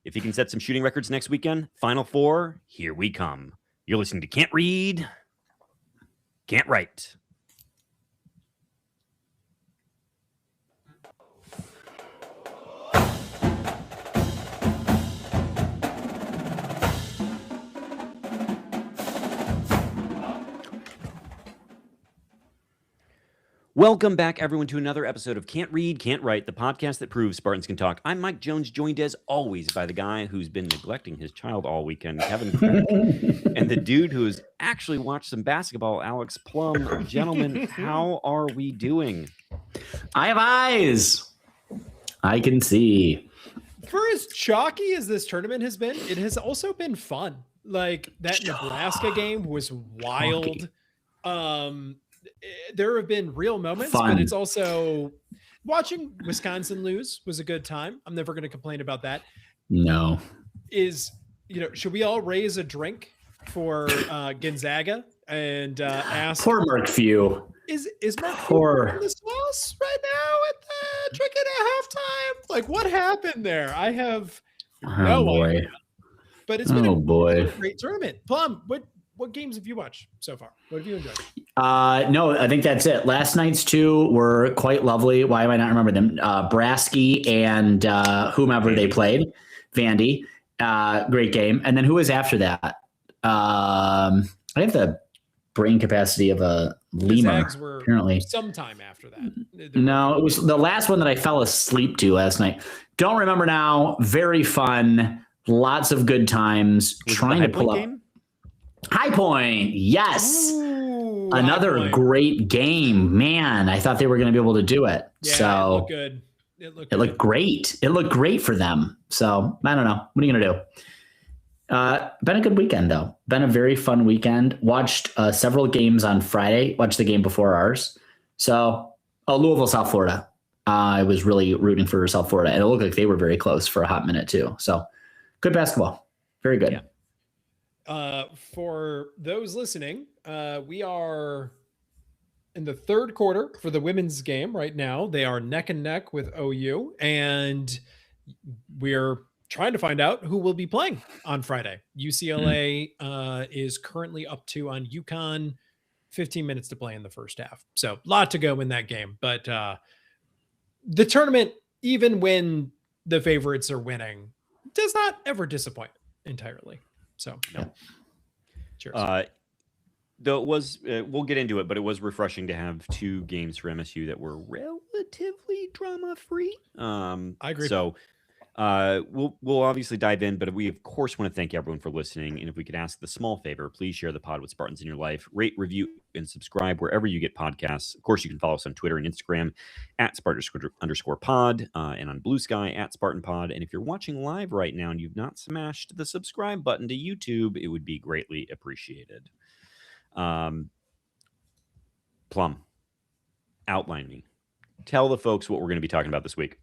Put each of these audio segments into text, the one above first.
If he can set some shooting records next weekend, Final Four, here we come. You're listening to Can't Read, Can't Write. Welcome back, everyone, to another episode of Can't Read, Can't Write, the podcast that proves Spartans can talk. I'm Mike Jones, joined as always by the guy who's been neglecting his child all weekend, Kevin Craig, and the dude who's actually watched some basketball, Alex Plum. Gentlemen, how are we doing? I have eyes. I can see. For as chalky as this tournament has been, it has also been fun. Like that Nebraska game was wild. There have been real moments, but it's also watching Wisconsin lose was a good time. I'm never going to complain about that. No. Should we all raise a drink for Gonzaga and ask? Poor Mark Few. Is Mark Few in the sauce right now at the drinking at halftime? Like, what happened there? I have no idea. But it's been a great tournament. Plum, what games have you watched so far? What have you enjoyed? No, I think that's it. Last night's two were quite lovely. Why do I not remember them? Brasky and whomever they played, Vandy. Great game. And then who was after that? I have the brain capacity of a lemur. Apparently, sometime after that. No, it was the last one that I fell asleep to last night. Don't remember now. Very fun. Lots of good times. Trying to pull up. Game? High Point, yes. Ooh, another great game. Man, I thought they were going to be able to do it. Yeah, so it looked good. It looked great. It looked great for them. So I don't know. What are you going to do? Been a good weekend, though. Been a very fun weekend. Watched several games on Friday. Watched the game before ours. So, Louisville, South Florida. I was really rooting for South Florida, and it looked like they were very close for a hot minute, too. So, good basketball. Very good. Yeah. For those listening, we are in the third quarter for the women's game right now. They are neck and neck with OU, and we're trying to find out who will be playing on Friday. UCLA is currently up to on UConn, 15 minutes to play in the first half. So a lot to go in that game. But the tournament, even when the favorites are winning, does not ever disappoint entirely. So, no. Cheers. Though it was, we'll get into it, but it was refreshing to have two games for MSU that were relatively drama-free. I agree. So, we'll obviously dive in, but we of course want to thank everyone for listening. And if we could ask the small favor, please share the pod with Spartans in your life. Rate, review, and subscribe wherever you get podcasts. Of course, you can follow us on Twitter and Instagram at Spartan_pod and on Blue Sky at SpartanPod. And if you're watching live right now and you've not smashed the subscribe button to YouTube, it would be greatly appreciated. Plum, outline me. Tell the folks what we're going to be talking about this week.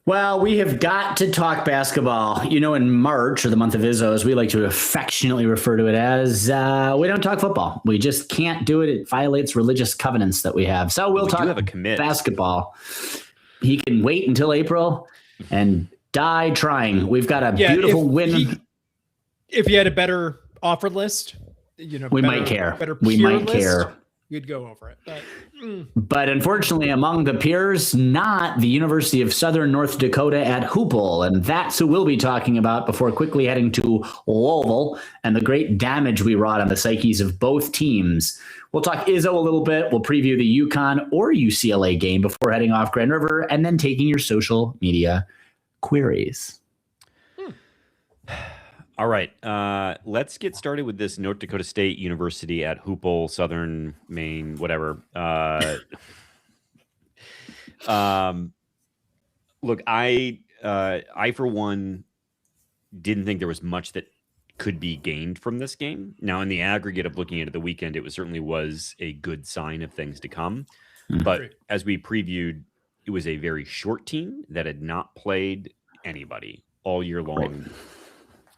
Well, we have got to talk basketball. You know, in March, or the month of Izzo, as we like to affectionately refer to it as, we don't talk football. We just can't do it. It violates religious covenants that we have. So we'll talk basketball. He can wait until April and die trying. We've got a beautiful win. If he had a better offer list, we might care. We might care. We'd go over it. But unfortunately, among the peers, not the University of Southern North Dakota at Hoople. And that's who we'll be talking about before quickly heading to Louisville and the great damage we wrought on the psyches of both teams. We'll talk Izzo a little bit. We'll preview the UConn or UCLA game before heading off Grand River and then taking your social media queries. All right, let's get started with this North Dakota State University at Hoople, Southern Maine, whatever. Look, I for one didn't think there was much that could be gained from this game. Now, in the aggregate of looking at it the weekend, it certainly was a good sign of things to come. But as we previewed, it was a very short team that had not played anybody all year long. Right.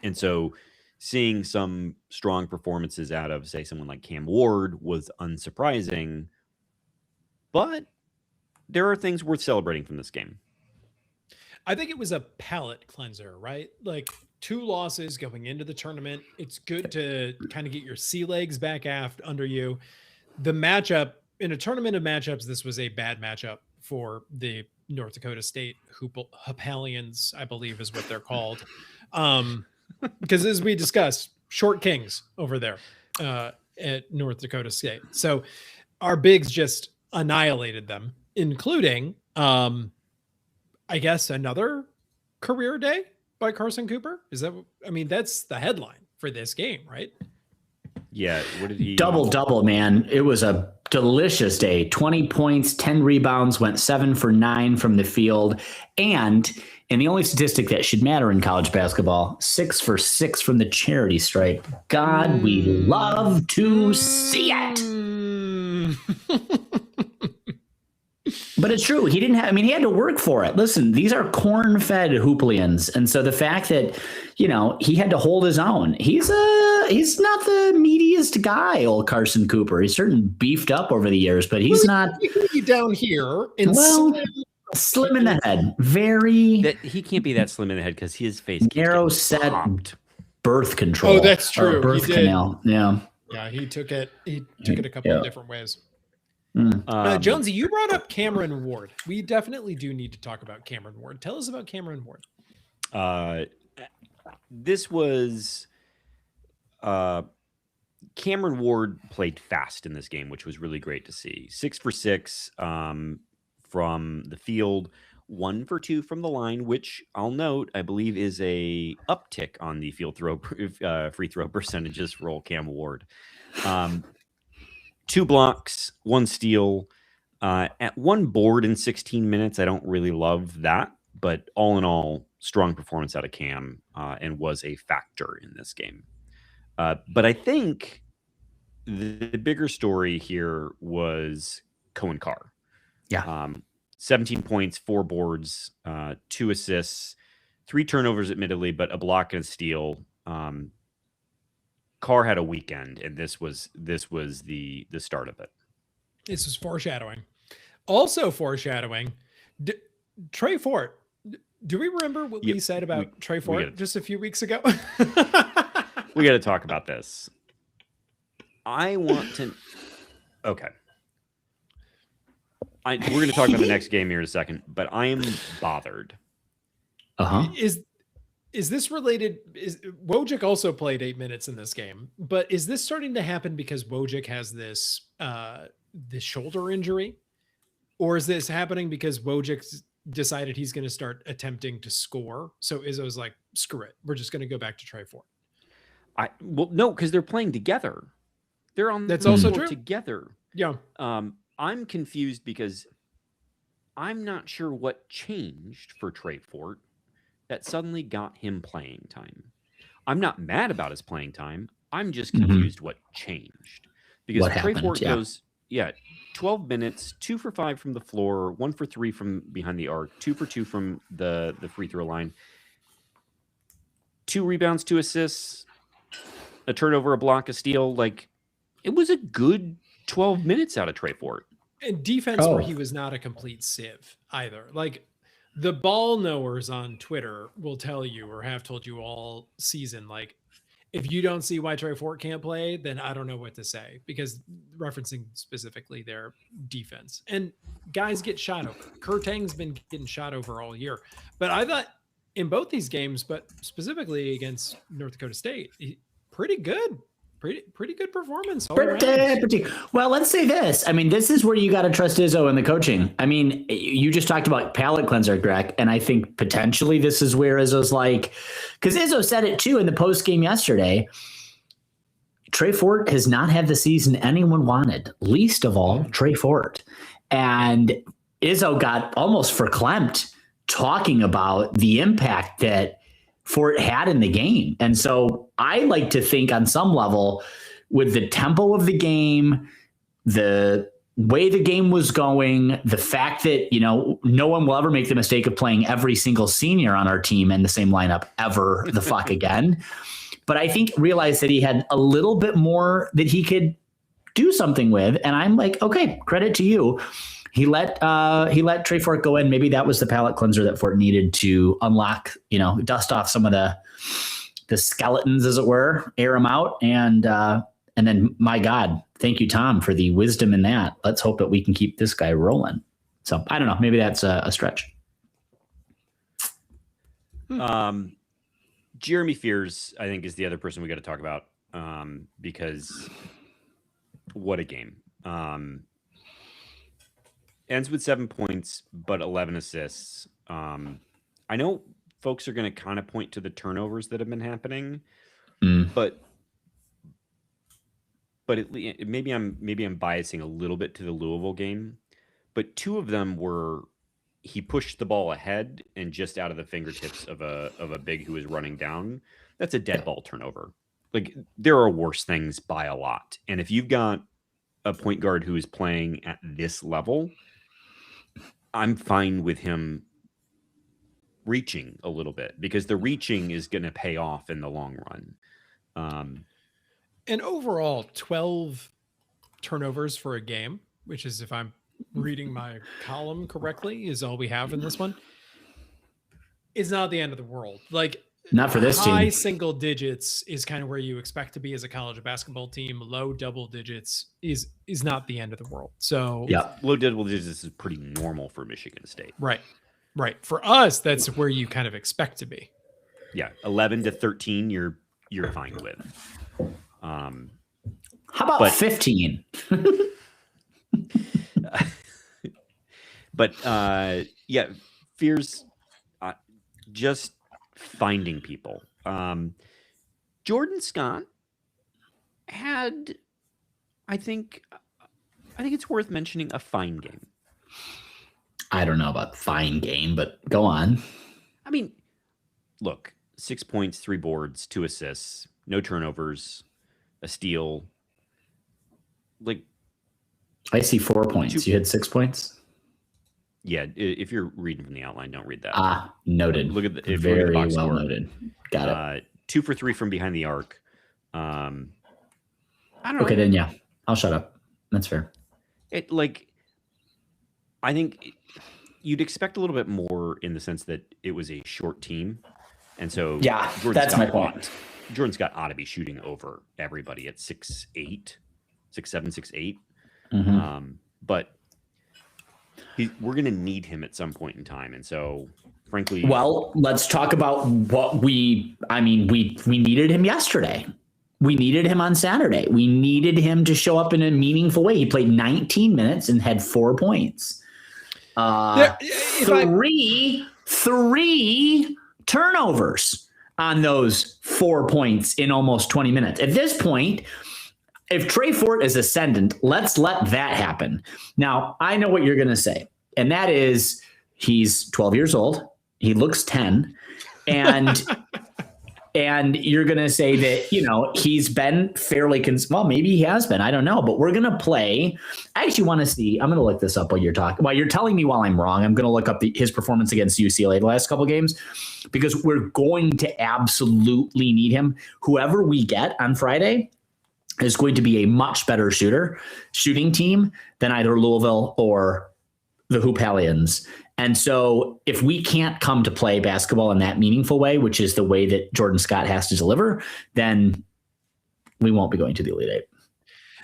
And so seeing some strong performances out of, say, someone like Cam Ward was unsurprising. But there are things worth celebrating from this game. I think it was a palate cleanser, right? Like 2 losses going into the tournament. It's good to kind of get your sea legs back aft under you. The matchup in a tournament of matchups, this was a bad matchup for the North Dakota State Hoopalians, I believe is what they're called. Because as we discussed, short kings over there at North Dakota State. So our bigs just annihilated them, including, I guess, another career day by Carson Cooper. Is that, I mean, that's the headline for this game, right? Yeah. What did he? Double, man. It was a delicious day. 20 points, 10 rebounds, went 7 for 9 from the field. And the only statistic that should matter in college basketball, 6 for 6 from the charity stripe. God, we love to see it. But it's true. He didn't have, I mean, he had to work for it. Listen, these are corn-fed Hooplians. And so the fact that, you know, he had to hold his own. He's not the meatiest guy, old Carson Cooper. He's certainly beefed up over the years, but he's not. He down here and slim in the head. Very. He can't be that slim in the head because his face narrow set birth control. Oh, that's true. Birth canal. Yeah. Yeah, he took it. He took it a couple of different ways. Jonesy, you brought up Cameron Ward. We definitely do need to talk about Cameron Ward. Tell us about Cameron Ward. This was Cameron Ward played fast in this game, which was really great to see. 6 for 6 from the field, 1 for 2 from the line, which I'll note, I believe is a uptick on the field free throw percentages for old Cam Ward. 2 blocks, 1 steal, at 1 board in 16 minutes. I don't really love that, but all in all, strong performance out of Cam and was a factor in this game. But I think the bigger story here was Cohen Carr. Yeah. 17 points, 4 boards, 2 assists, 3 turnovers, admittedly, but a block and a steal. Carr had a weekend, and this was the start of it. This was foreshadowing. Also foreshadowing, Trey Fort. Do we remember what we said about Trey Fort just a few weeks ago? We got to talk about this. I want to. Okay. We're going to talk about the next game here in a second, but I am bothered. Is this related? Wojcik also played 8 minutes in this game, but is this starting to happen because Wojcik has this shoulder injury, or is this happening because Wojcik decided he's going to start attempting to score? So Izzo's like, screw it, we're just going to go back to Trey Fort. No, because they're playing together. They're on. That's also true. Together. Yeah. I'm confused because I'm not sure what changed for Trey Fort that suddenly got him playing time. I'm not mad about his playing time. I'm just confused what changed. Because Trey Fort goes, 12 minutes, 2 for 5 from the floor, 1 for 3 from behind the arc, 2 for 2 from the free throw line, 2 rebounds, 2 assists, a turnover, a block, a steal. Like, it was a good 12 minutes out of Trey Fort. And defense where he was not a complete sieve either. Like, the ball knowers on Twitter will tell you, or have told you all season, like, if you don't see why Trey Fort can't play, then I don't know what to say, because referencing specifically their defense. And guys get shot over. Kurtang's been getting shot over all year. But I thought in both these games, but specifically against North Dakota State, pretty good. Pretty good performance. Well, let's say this. I mean, this is where you got to trust Izzo and the coaching. I mean, you just talked about palate cleanser, Greg, and I think potentially this is where Izzo's like, because Izzo said it too in the post game yesterday. Trey Fort has not had the season anyone wanted, least of all Trey Fort. And Izzo got almost verklempt talking about the impact that Fort had in the game. And so I like to think on some level, with the tempo of the game, the way the game was going, the fact that, you know, no one will ever make the mistake of playing every single senior on our team in the same lineup ever the fuck again. But I think realized that he had a little bit more that he could do something with. And I'm like, okay, credit to you. He let Trey Fort go in. Maybe that was the palate cleanser that Fort needed to unlock, dust off some of the skeletons, as it were, air them out, and then, my God, thank you, Tom, for the wisdom in that. Let's hope that we can keep this guy rolling. So I don't know. Maybe that's a stretch. Jeremy Fears, I think, is the other person we got to talk about because what a game. Ends with 7 points, but 11 assists. I know folks are going to kind of point to the turnovers that have been happening, but maybe I'm biasing a little bit to the Louisville game, but 2 of them were he pushed the ball ahead and just out of the fingertips of a big who was running down. That's a dead ball turnover. Like, there are worse things by a lot. And if you've got a point guard who is playing at this level, I'm fine with him reaching a little bit because the reaching is going to pay off in the long run. And overall, 12 turnovers for a game, which is, if I'm reading my column correctly, is all we have in this one. It's not the end of the world. Like, not for this high team. Single digits is kind of where you expect to be as a college basketball team. Low double digits is not the end of the world. So yeah, low double digits is pretty normal for Michigan State. Right. For us, that's where you kind of expect to be. Yeah, 11 to 13, you're fine with. How about 15? But yeah, Fears just finding people. Jordan Scott had, I think it's worth mentioning, a fine game. I don't know about fine game, but go on. I mean, look, 6 points, 3 boards, 2 assists, no turnovers, a steal. Like, I see 4 points. You had 6 points? Yeah, if you're reading from the outline, don't read that. Noted. Look at the very box well score. Noted. Got it. 2 for 3 from behind the arc. I don't know. Okay, then yeah, I'll shut up. That's fair. I think you'd expect a little bit more in the sense that it was a short team, and so yeah, that's my point. Jordan Scott ought to be shooting over everybody at 6'8", 6'7", 6'8". Mm-hmm. But we're going to need him at some point in time, and so frankly, well, let's talk about what we needed him yesterday. We needed him on Saturday. We needed him to show up in a meaningful way. He played 19 minutes and had 4 points. Three turnovers on those 4 points in almost 20 minutes. At this point, if Trey Fort is ascendant, let's let that happen. Now, I know what you're going to say, and that is he's 12 years old. He looks 10, and and you're going to say that, he's been fairly well, maybe he has been. I don't know, but we're going to play. I actually want to see. I'm going to look this up while you're talking. While you're telling me while I'm wrong, I'm going to look up his performance against UCLA the last couple of games, because we're going to absolutely need him. Whoever we get on Friday is going to be a much better shooting team than either Louisville or the Hoopalians. And so if we can't come to play basketball in that meaningful way, which is the way that Jordan Scott has to deliver, then we won't be going to the Elite Eight.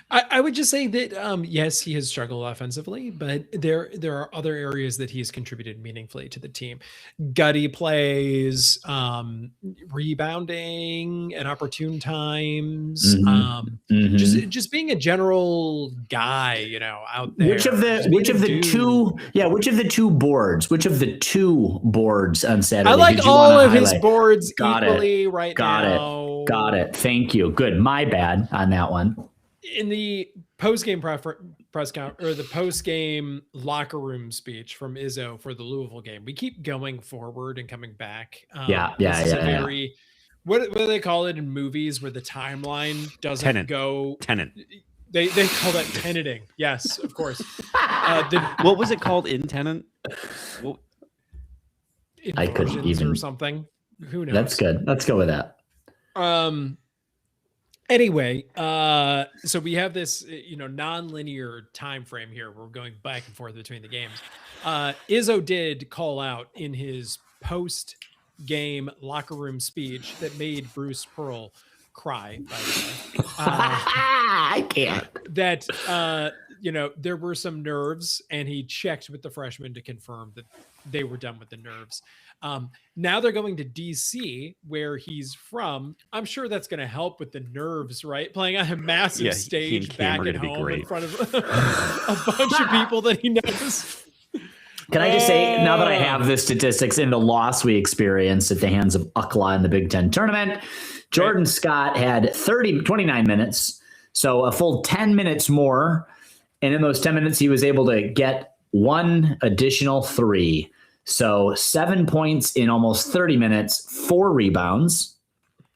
I would just say that, yes, he has struggled offensively, but there are other areas that he has contributed meaningfully to the team. Gutty plays, rebounding at opportune times, just being a general guy, out there. Which of the two boards on Saturday? I like all of his boards equally right now. Got it. Thank you. Good. My bad on that one. In the post-game press conference, or the post-game locker room speech from Izzo for the Louisville game, we keep going forward and coming back. What do they call it in movies where the timeline doesn't go? Tenant. They call that tenanting. Yes, of course. What was it called in Tenant? I couldn't even, or something. Who knows? That's good. Let's go with that. Anyway, so we have this, non-linear time frame here. We're going back and forth between the games. Izzo did call out in his post-game locker room speech that made Bruce Pearl cry, by the way. I can't. That there were some nerves, and he checked with the freshmen to confirm that they were done with the nerves. Now they're going to DC, where he's from. I'm sure that's going to help with the nerves, right? Playing on a massive stage back at home in front of a bunch of people that he knows. Can I just say, now that I have the statistics in the loss we experienced at the hands of UCLA in the Big Ten tournament, Jordan Scott had 29 minutes, so a full 10 minutes more. And in those 10 minutes, he was able to get one additional three. So 7 points in almost 30 minutes, 4 rebounds.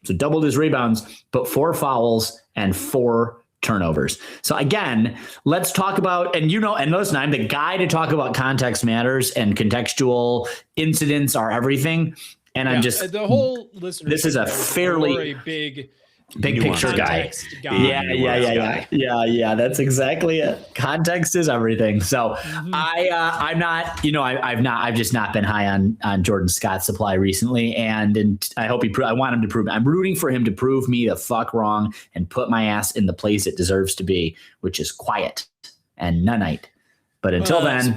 So doubled his rebounds, but 4 fouls and 4 turnovers. So again, let's talk about, and listen, I'm the guy to talk about context matters, and contextual incidents are everything. And I'm just, the whole listener. This is a fairly big picture guy. Yeah. That's exactly it. Context is everything. So I've just not been high on Jordan Scott's supply recently, and I hope I want him to prove. I'm rooting for him to prove me the fuck wrong and put my ass in the place it deserves to be, which is quiet and nonite. But until then,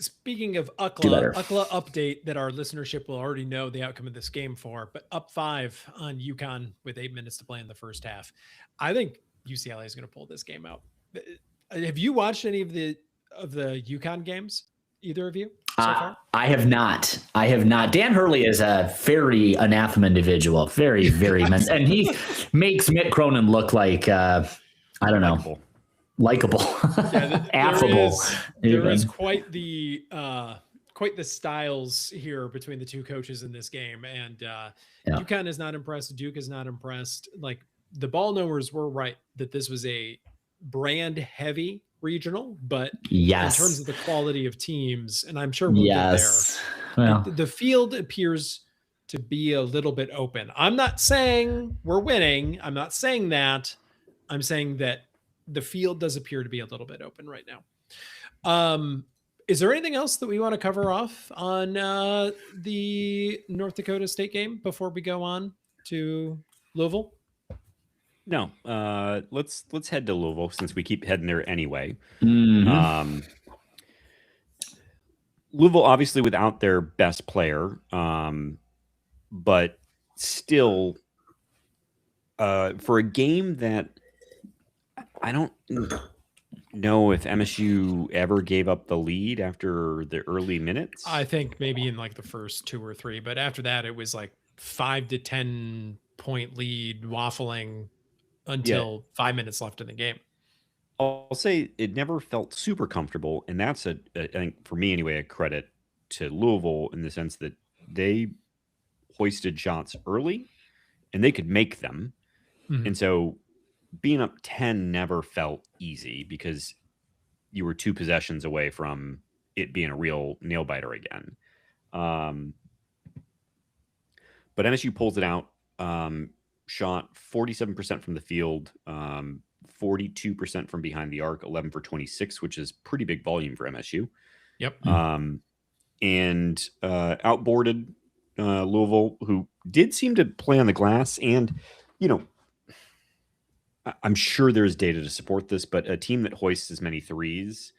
Speaking of UCLA update that our listenership will already know the outcome of this game for, but up 5 on UConn with 8 minutes to play in the first half. I think UCLA is going to pull this game out. Have you watched any of the UConn games? Either of you so far? I have not. Dan Hurley is a very anathema individual, very, very immense. And he makes Mick Cronin look like, I don't know. Likable, affable. There is quite the styles here between the two coaches in this game, and UConn is not impressed. Duke is not impressed. Like, the ball knowers were right that this was a brand heavy regional, but in terms of the quality of teams, and I'm sure we'll get there. Well, the field appears to be a little bit open. I'm not saying we're winning. I'm not saying that. I'm saying that the field does appear to be a little bit open right now. Is there anything else that we want to cover off on the North Dakota State game before we go on to Louisville? No. Let's head to Louisville, since we keep heading there anyway. Mm-hmm. Louisville, obviously without their best player, but still, for a game that I don't know if MSU ever gave up the lead after the early minutes. I think maybe in like the first 2 or 3, but after that it was like 5 to 10 point lead waffling until 5 minutes left in the game. I'll say it never felt super comfortable, and that's I think for me anyway, a credit to Louisville in the sense that they hoisted shots early and they could make them. Mm-hmm. And so being up 10 never felt easy, because you were 2 possessions away from it being a real nail biter again. But MSU pulls it out, shot 47% from the field, 42% from behind the arc, 11 for 26, which is pretty big volume for MSU. Yep. And outboarded Louisville, who did seem to play on the glass. And, I'm sure there's data to support this, but a team that hoists as many threes,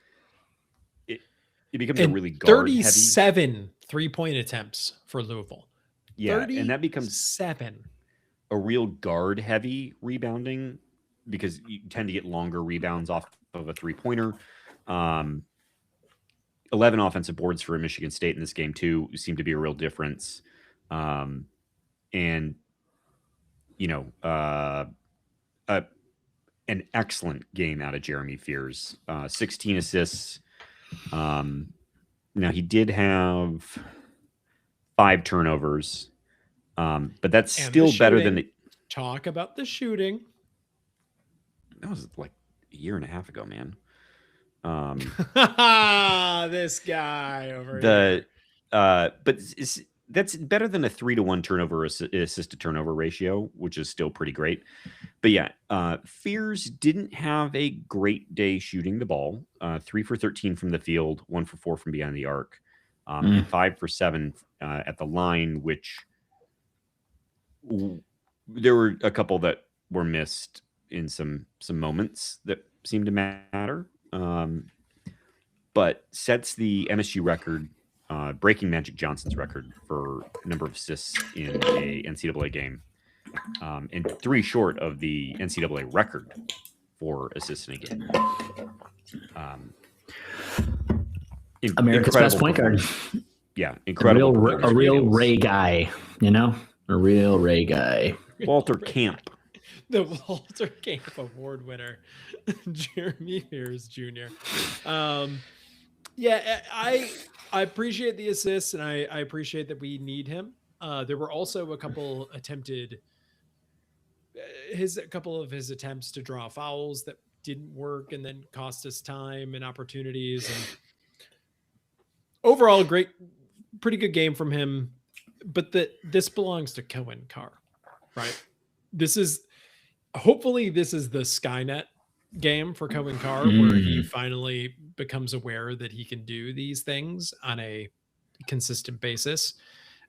it becomes a really guard 37 3-point attempts for Louisville. Yeah, and that becomes 7 a real guard heavy rebounding, because you tend to get longer rebounds off of a 3-pointer. 11 offensive boards for Michigan State in this game too seem to be a real difference. And an excellent game out of Jeremy Fears, 16 assists. Now he did have 5 turnovers, but that's still better than talk about the shooting. That was like a year and a half ago, man. This guy over here. But that's better than a 3-to-1 turnover assist to turnover ratio, which is still pretty great. But yeah, Fears didn't have a great day shooting the ball. 3 for 13 from the field, 1 for 4 from behind the arc, and 5 for 7 at the line, which there were a couple that were missed in some moments that seemed to matter. But sets the MSU record, breaking Magic Johnson's record for number of assists in a NCAA game, and 3 short of the NCAA record for assists in a game. America's best point guard. Yeah, incredible. A real Ray guy, you know? A real Ray guy. Walter Camp. The Walter Camp Award winner, Jeremy Fears Jr. Yeah, I appreciate the assists, and I appreciate that we need him. There were also a couple attempted, a couple of his attempts to draw fouls that didn't work, and then cost us time and opportunities. And overall, pretty good game from him. But this belongs to Cohen Carr, right? Hopefully this is the Skynet game for Cohen Carr, where he finally becomes aware that he can do these things on a consistent basis.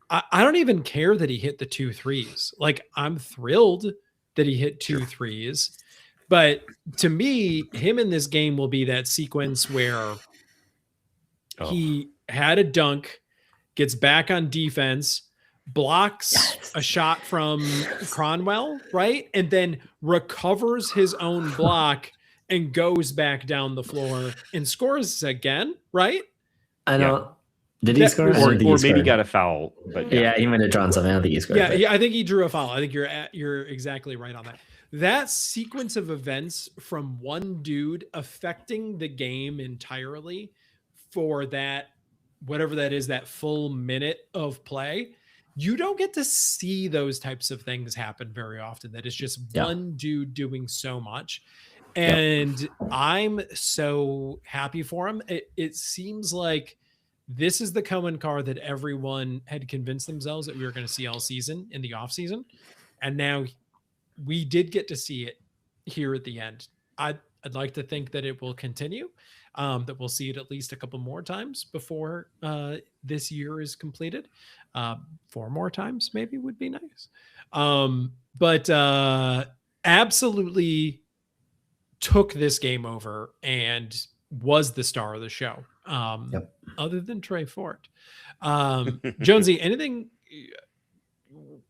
I don't even care that he hit the 2 threes. Like, I'm thrilled that he hit 2 threes, but to me, him in this game will be that sequence where he had a dunk, gets back on defense, blocks a shot from Cronwell, right? And then recovers his own block and goes back down the floor and scores again, right? I don't. Did he score? Or maybe got a foul. But yeah, he might have drawn something. I don't think he scored. Yeah, I think he drew a foul. I think you're exactly right on that. That sequence of events from one dude affecting the game entirely for that, whatever that is, that full minute of play. You don't get to see those types of things happen very often. That is just one dude doing so much. And I'm so happy for him. It seems like this is the Cohen Carr that everyone had convinced themselves that we were going to see all season in the off season. And now we did get to see it here at the end. I'd like to think that it will continue, that we'll see it at least a couple more times before this year is completed. 4 more times maybe would be nice. But absolutely took this game over and was the star of the show. Other than Trey Fort. Jonesy, anything,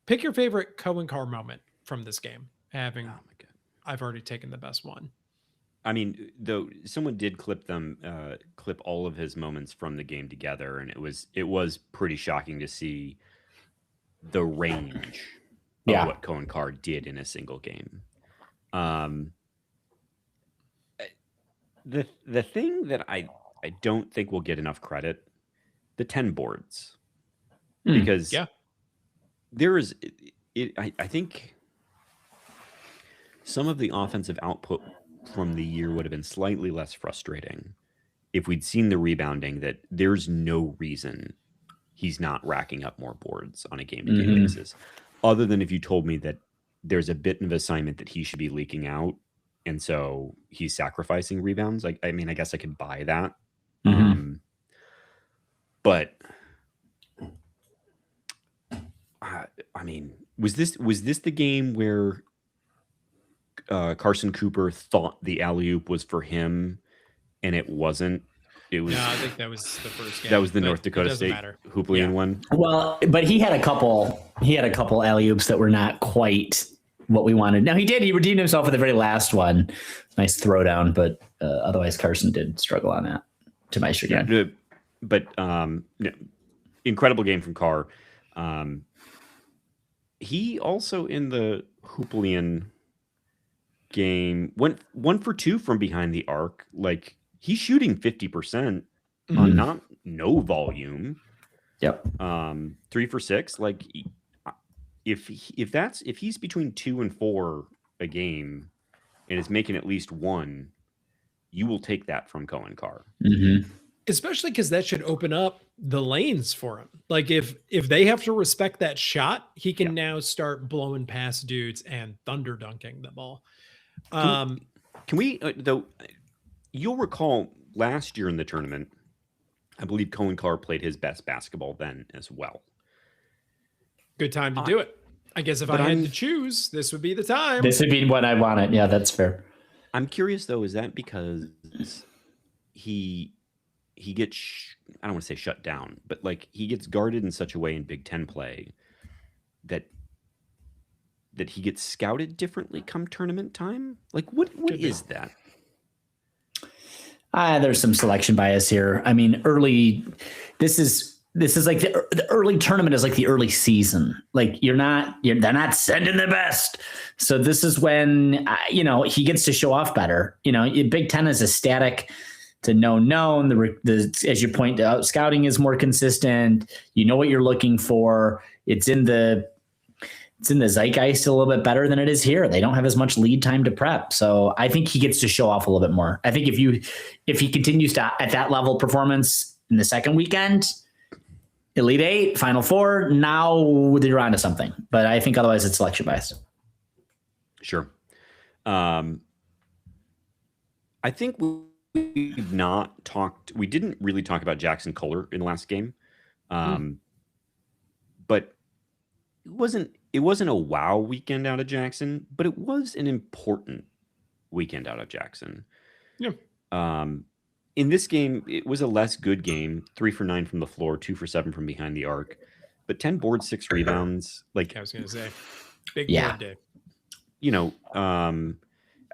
pick your favorite Cohen Carr moment from this game. I've already taken the best one. I mean, though, someone did clip all of his moments from the game together, and it was pretty shocking to see the range of what Cohen Carr did in a single game. The thing that I don't think will get enough credit, the 10 boards, because there is I think some of the offensive output from the year would have been slightly less frustrating if we'd seen the rebounding, that there's no reason he's not racking up more boards on a game-to-game basis, other than if you told me that there's a bit of assignment that he should be leaking out, and so he's sacrificing rebounds. Like, I mean, I guess I could buy that. But I mean, was this the game where Carson Cooper thought the alley-oop was for him and it wasn't? It was. No, I think that was the first game. That was the North Dakota State Hooplian one. Well, but he had a couple alley-oops that were not quite what we wanted. Now he redeemed himself with the very last one. Nice throwdown, but otherwise Carson did struggle on that, to my chagrin. Yeah, but incredible game from Carr. He also in the Hooplian game went 1 for 2 from behind the arc. Like, he's shooting 50% on no volume. 3 for 6. Like, if he's between 2 and 4 a game and is making at least 1, you will take that from Cohen Carr. Especially because that should open up the lanes for him. Like if they have to respect that shot, he can now start blowing past dudes and thunder dunking them all. Can we though? You'll recall last year in the tournament, I believe Cohen Carr played his best basketball then as well. Good time to do it. I guess if I had to choose, this would be the time. This would be what I wanted. Yeah, that's fair. I'm curious though, is that because he gets, I don't want to say shut down, but like he gets guarded in such a way in Big Ten play that he gets scouted differently come tournament time? Like what is that? There's some selection bias here. I mean, this is like the early tournament is like the early season. Like they're not sending the best. So this is when, he gets to show off better. Big Ten is a static. It's a known. As you point out, scouting is more consistent. You know what you're looking for. It's in the zeitgeist a little bit better than it is here. They don't have as much lead time to prep. So I think he gets to show off a little bit more. I think if he continues to at that level of performance in the second weekend, Elite Eight, Final Four, now they're onto something. But I think otherwise it's selection bias. Sure. I think we didn't really talk about Jackson Kohler in the last game. But it wasn't a wow weekend out of Jackson, but it was an important weekend out of Jackson. Yeah. In this game, it was a less good game. 3 for 9 from the floor, 2 for 7 from behind the arc, but 10 boards, 6 rebounds. Like I was going to say, big board day.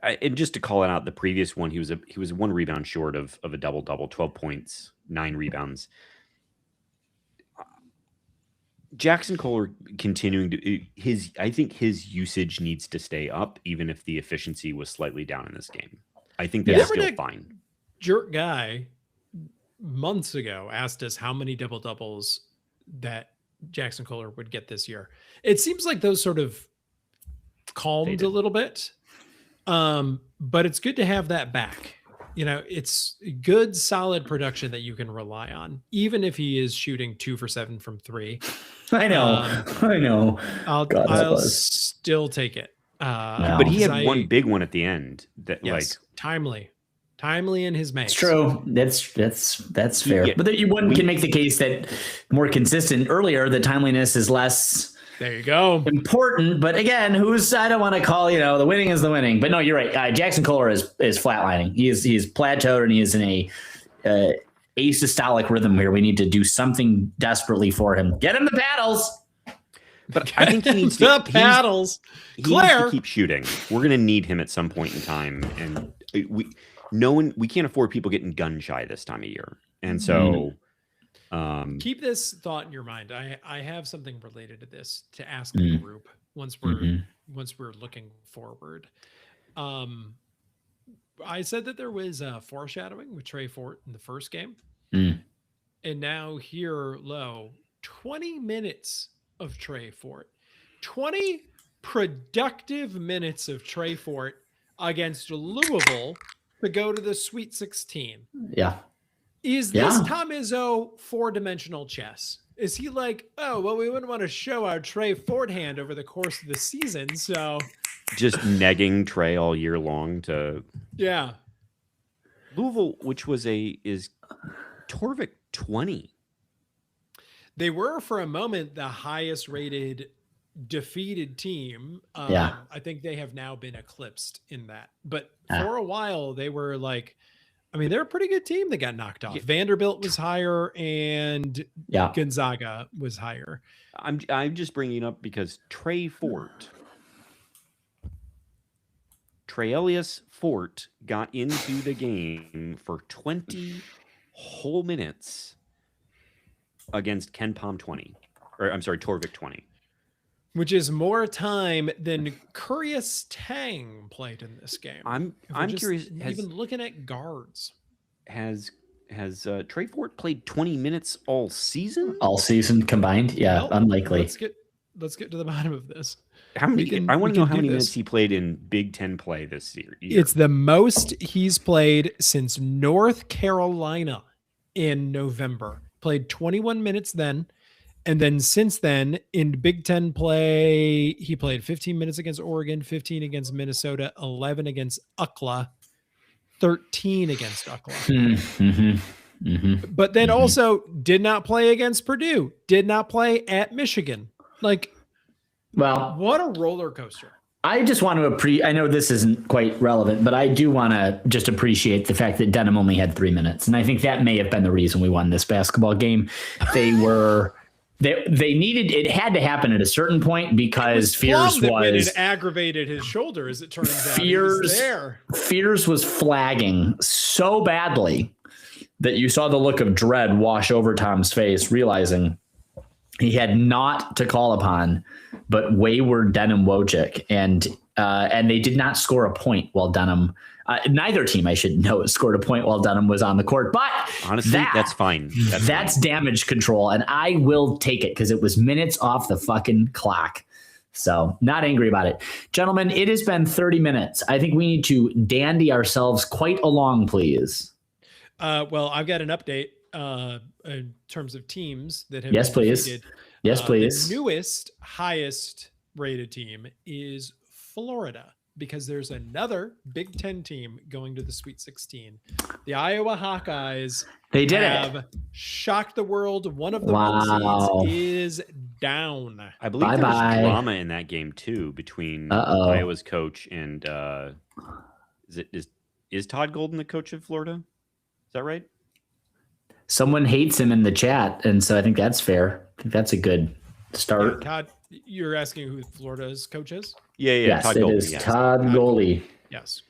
And just to call it out, the previous one, he was 1 rebound short of a double-double, 12 points, 9 rebounds. Jackson Kohler continuing to I think his usage needs to stay up, even if the efficiency was slightly down in this game. I think that's still fine. Jerk guy months ago asked us how many double doubles that Jackson Kohler would get this year. It seems like those sort of calmed a little bit. But it's good to have that back. It's good, solid production that you can rely on, even if he is shooting 2 for 7 from 3. I know. I'll still take it. But he had one big one at the end that timely in his makes. It's true. That's fair. But one can make the case that more consistent earlier, the timeliness is less. There you go. Important, but again, I don't want to call, the winning is the winning. But no, you're right. Jackson Kohler is flatlining. He is plateaued, and he is in a asystolic rhythm here. We need to do something desperately for him. Get him the paddles. But I think he needs the paddles. He needs to keep shooting. We're going to need him at some point in time, and we can't afford people getting gun shy this time of year. And so keep this thought in your mind. I have something related to this to ask the group once we're looking forward. I said that there was foreshadowing with Trey Fort in the first game, and now here 20 minutes of Trey Fort, 20 productive minutes of Trey Fort against Louisville to go to the Sweet 16. Yeah. Is this Tom Izzo 4-dimensional chess? Is he like, we wouldn't want to show our Trey Fort hand over the course of the season, so just negging Trey all year long to Louisville, which is Torvik 20. They were for a moment the highest rated defeated team. I think they have now been eclipsed in that, but for a while they were they're a pretty good team that got knocked off. Vanderbilt was higher and Gonzaga was higher. I'm just bringing it up because Trey Elias Fort got into the game for 20 whole minutes against KenPom 20, or I'm sorry, Torvik 20. Which is more time than Curious Tang played in this game. I'm curious. Even looking at guards, has Trey Fort played 20 minutes all season? All season combined? Yeah, well, unlikely. Let's get to the bottom of this. I want to know how many minutes he played in Big Ten play this year. It's the most he's played since North Carolina in November. played 21 minutes then. And then since then, in Big Ten play, he played 15 minutes against Oregon, 15 against Minnesota, 11 against UCLA, 13 against UCLA. But then also did not play against Purdue, did not play at Michigan. Like, well, what a roller coaster. I just want to I know this isn't quite relevant, but I do want to just appreciate the fact that Denham only had 3 minutes. And I think that may have been the reason we won this basketball game. They needed, it had to happen at a certain point because Fears was aggravated his shoulder, as it turns out. Fears was flagging so badly that you saw the look of dread wash over Tom's face, realizing he had not to call upon but wayward Denham Wojcik, and they did not score a point while Denham. Neither team, I should know, scored a point while Denham was on the court. But honestly, that's fine. That's damage control, and I will take it because it was minutes off the fucking clock. So not angry about it. Gentlemen, it has been 30 minutes. I think we need to dandy ourselves quite along, please. Well, I've got an update in terms of teams that have Yes, please. defeated. Yes, please. The newest, highest rated team is Florida, because there's another Big Ten team going to the Sweet 16. The Iowa Hawkeyes have shocked the world. One of the one seeds is down. I believe there was drama in that game too between Iowa's coach and is Todd Golden the coach of Florida? Is that right? Someone hates him in the chat, and so I think that's fair. I think that's a good start. Yeah, Todd, you're asking who Florida's coach is? Yeah. Yes, Todd it Golden, is Todd Goley. Yes.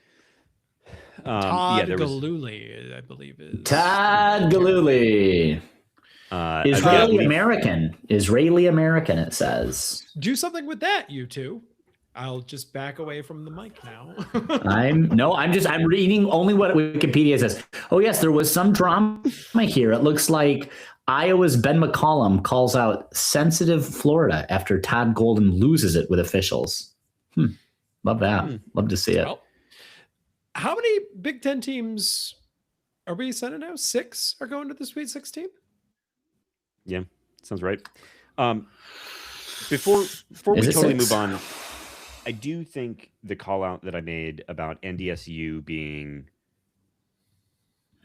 Todd Galuli, I believe is. Todd Galuli. Israeli American, it says. Do something with that, you two. I'll just back away from the mic now. I'm reading only what Wikipedia says. Oh yes, there was some drama here. It looks like Iowa's Ben McCollum calls out sensitive Florida after Todd Golden loses it with officials. Love that. Love to see it. Well, how many Big Ten teams are we sending now? 6 are going to the Sweet 16? Yeah, sounds right. Before we totally move on, I do think the call out that I made about NDSU being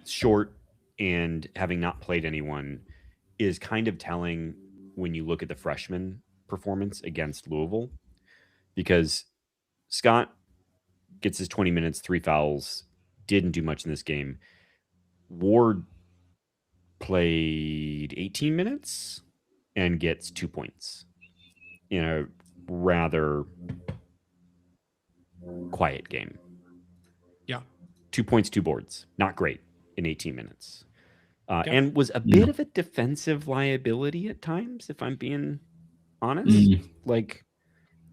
short and having not played anyone is kind of telling when you look at the freshman performance against Louisville, because Scott gets his 20 minutes, 3 fouls, didn't do much in this game. Ward played 18 minutes and gets 2 points in a rather quiet game. Yeah. 2 points, 2 boards. Not great in 18 minutes. And was a bit of a defensive liability at times, if I'm being honest. Like,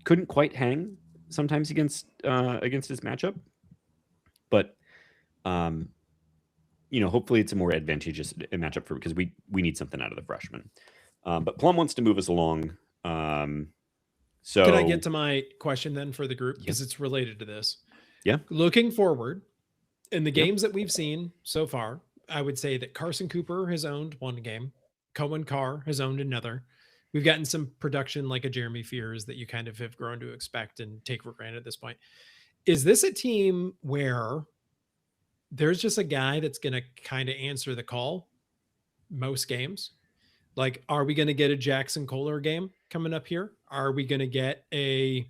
couldn't quite hang sometimes against his matchup. But, hopefully it's a more advantageous matchup because we need something out of the freshman. But Plum wants to move us along. So can I get to my question then for the group? Because it's related to this. Yeah. Looking forward, in the games that we've seen so far, I would say that Carson Cooper has owned one game. Cohen Carr has owned another. We've gotten some production like a Jeremy Fears that you kind of have grown to expect and take for granted at this point. Is this a team where there's just a guy that's going to kind of answer the call most games? Like, are we going to get a Jackson Kohler game coming up here? Are we going to get a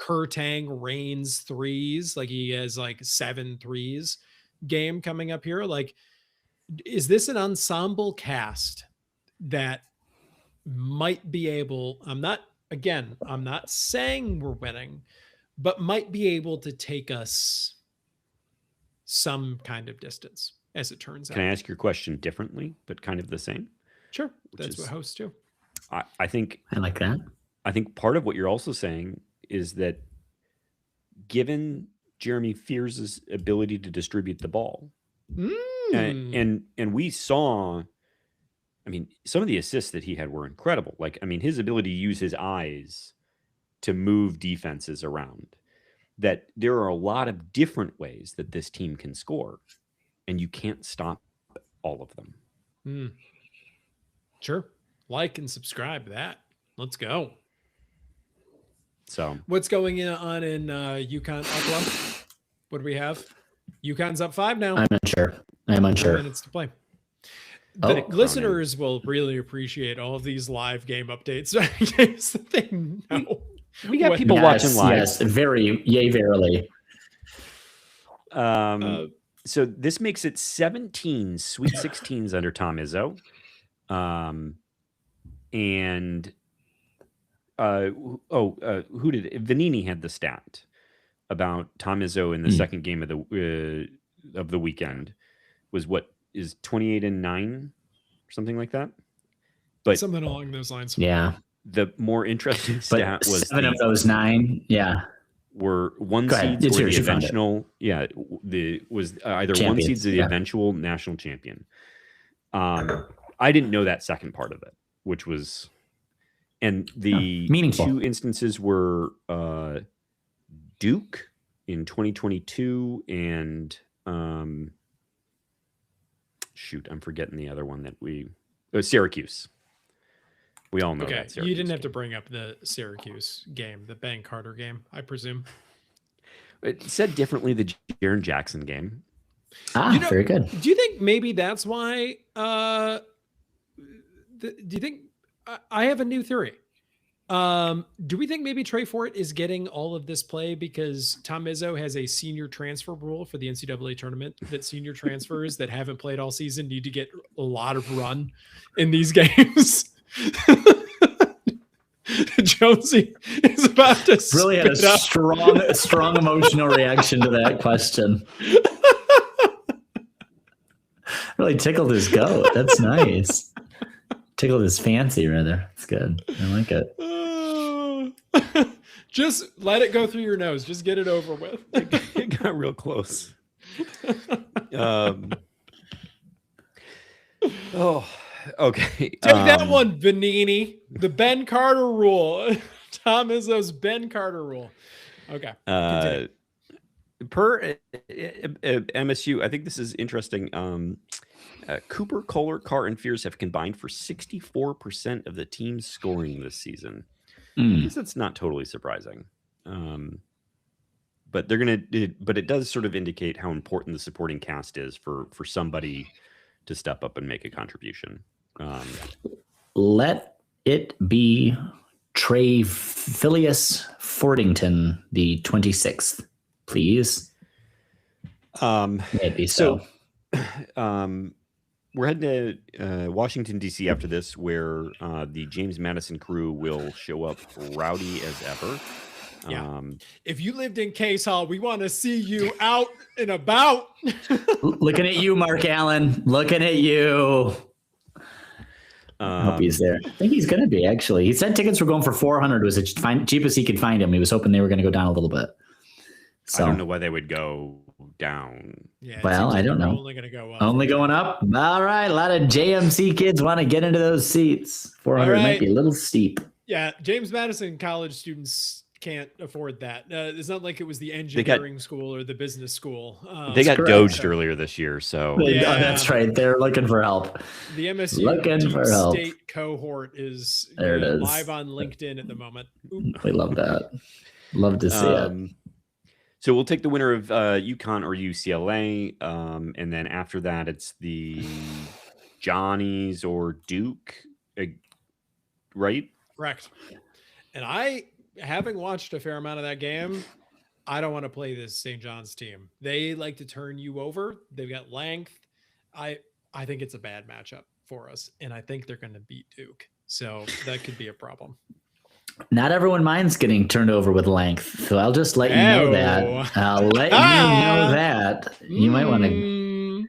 Kerr Tang Reigns threes? Like he has like 7 threes game coming up here. Like, is this an ensemble cast that might be able, I'm not saying we're winning, but might be able to take us some kind of distance, as it turns out. Can I ask your question differently, but kind of the same? Sure. That's what hosts do. I think I like that. I think part of what you're also saying is that given Jeremy Fears' ability to distribute the ball, and we saw, I mean, some of the assists that he had were incredible. Like, I mean, his ability to use his eyes to move defenses around, that there are a lot of different ways that this team can score, and you can't stop all of them. Sure. Like and subscribe to that. Let's go. So what's going on in UConn Upload? What do we have? UConn's up 5 now. I'm unsure. 4 minutes to play. The Oh, listeners will really appreciate all of these live game updates. In case they know. We got people watching live. Yes, verily. So this makes it 17 Sweet 16s under Tom Izzo. Who did it? Vanini had the stat about Tom Izzo in the second game of the weekend was what is 28-9 or something like that. But something along those lines. Yeah. The more interesting stat was 7 of those 9. Yeah. Were one seeds or the eventual. Yeah. Was either champions, one seeds or the eventual national champion. I didn't know that second part of it, which was, and the meaningful 2 instances were Duke in 2022 and I'm forgetting the other one that Syracuse. We all know that. You didn't have to bring up the Syracuse game, the Ben Carter game, I presume. It said differently, the Jaren Jackson game. Very good. Do you think maybe that's why? Do you think? I have a new theory. Do we think maybe Trey Fort is getting all of this play because Tom Izzo has a senior transfer rule for the NCAA tournament that senior transfers that haven't played all season need to get a lot of run in these games? Jonesy is about to really had a strong emotional reaction to that question. Really tickled his goat. That's nice. Tickled his fancy, rather. It's good. I like it. Just let it go through your nose. Just get it over with. It got real close. Okay. Take that one, Vanini. The Ben Carter rule. Tom Izzo's Ben Carter rule. Okay. Per MSU, I think this is interesting. Cooper, Kohler, Carr, and Fierce have combined for 64% of the team's scoring this season. I guess that's not totally surprising. But it does sort of indicate how important the supporting cast is for somebody to step up and make a contribution. Let it be Trey Phileas Fordington, the 26th, please. Maybe so. We're heading to Washington, D.C. after this, where the James Madison crew will show up rowdy as ever. Yeah. If you lived in Case Hall, we want to see you out and about. Looking at you, Mark Allen. Looking at you. I hope he's there. I think he's going to be, actually. He said tickets were going for $400. Was the cheapest he could find him. He was hoping they were going to go down a little bit. So I don't know why they would go down. Yeah, well, I don't know. Only going to go up. Only going up? All right. A lot of JMC kids want to get into those seats. 400 might be a little steep. Yeah. James Madison college students can't afford that. It's not like it was the engineering school or the business school. They got doged earlier this year, so yeah. Oh, that's right. They're looking for help. The MSU State cohort is live on LinkedIn at the moment. Oop. We love that. Love to see it. So we'll take the winner of UConn or UCLA, and then after that, it's the Johnnies or Duke, right? Correct. And having watched a fair amount of that game, I don't want to play this St. John's team. They like to turn you over. They've got length. I think it's a bad matchup for us, and I think they're going to beat Duke. So that could be a problem. Not everyone minds getting turned over with length, so I'll just let you know that. I'll let you know that. You might want to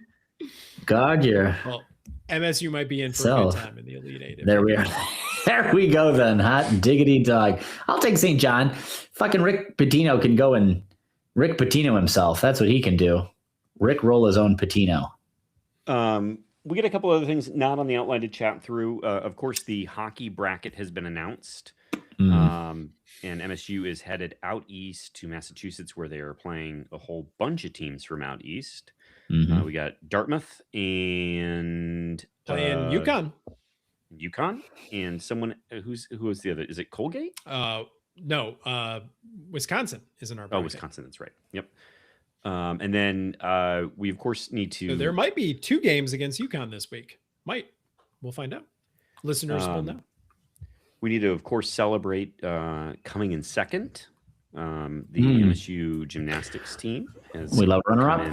guard your... Well, MSU might be in for a good time in the Elite Eight. There we are. There we go then. Hot diggity dog. I'll take St. John. Fucking Rick Pitino can go and Rick Pitino himself. That's what he can do. Rick roll his own Pitino. We get a couple other things not on the outline to chat through. Of course, the hockey bracket has been announced. And MSU is headed out east to Massachusetts, where they are playing a whole bunch of teams from out east. Mhm. We got Dartmouth and Playing UConn, and someone who was the other? Is it Colgate? No, Wisconsin is in our bracket. Wisconsin. That's right. Yep. And then we of course need to. So there might be 2 games against UConn this week. We'll find out. Listeners will know. We need to, of course, celebrate coming in second. The MSU gymnastics team we love runner-up.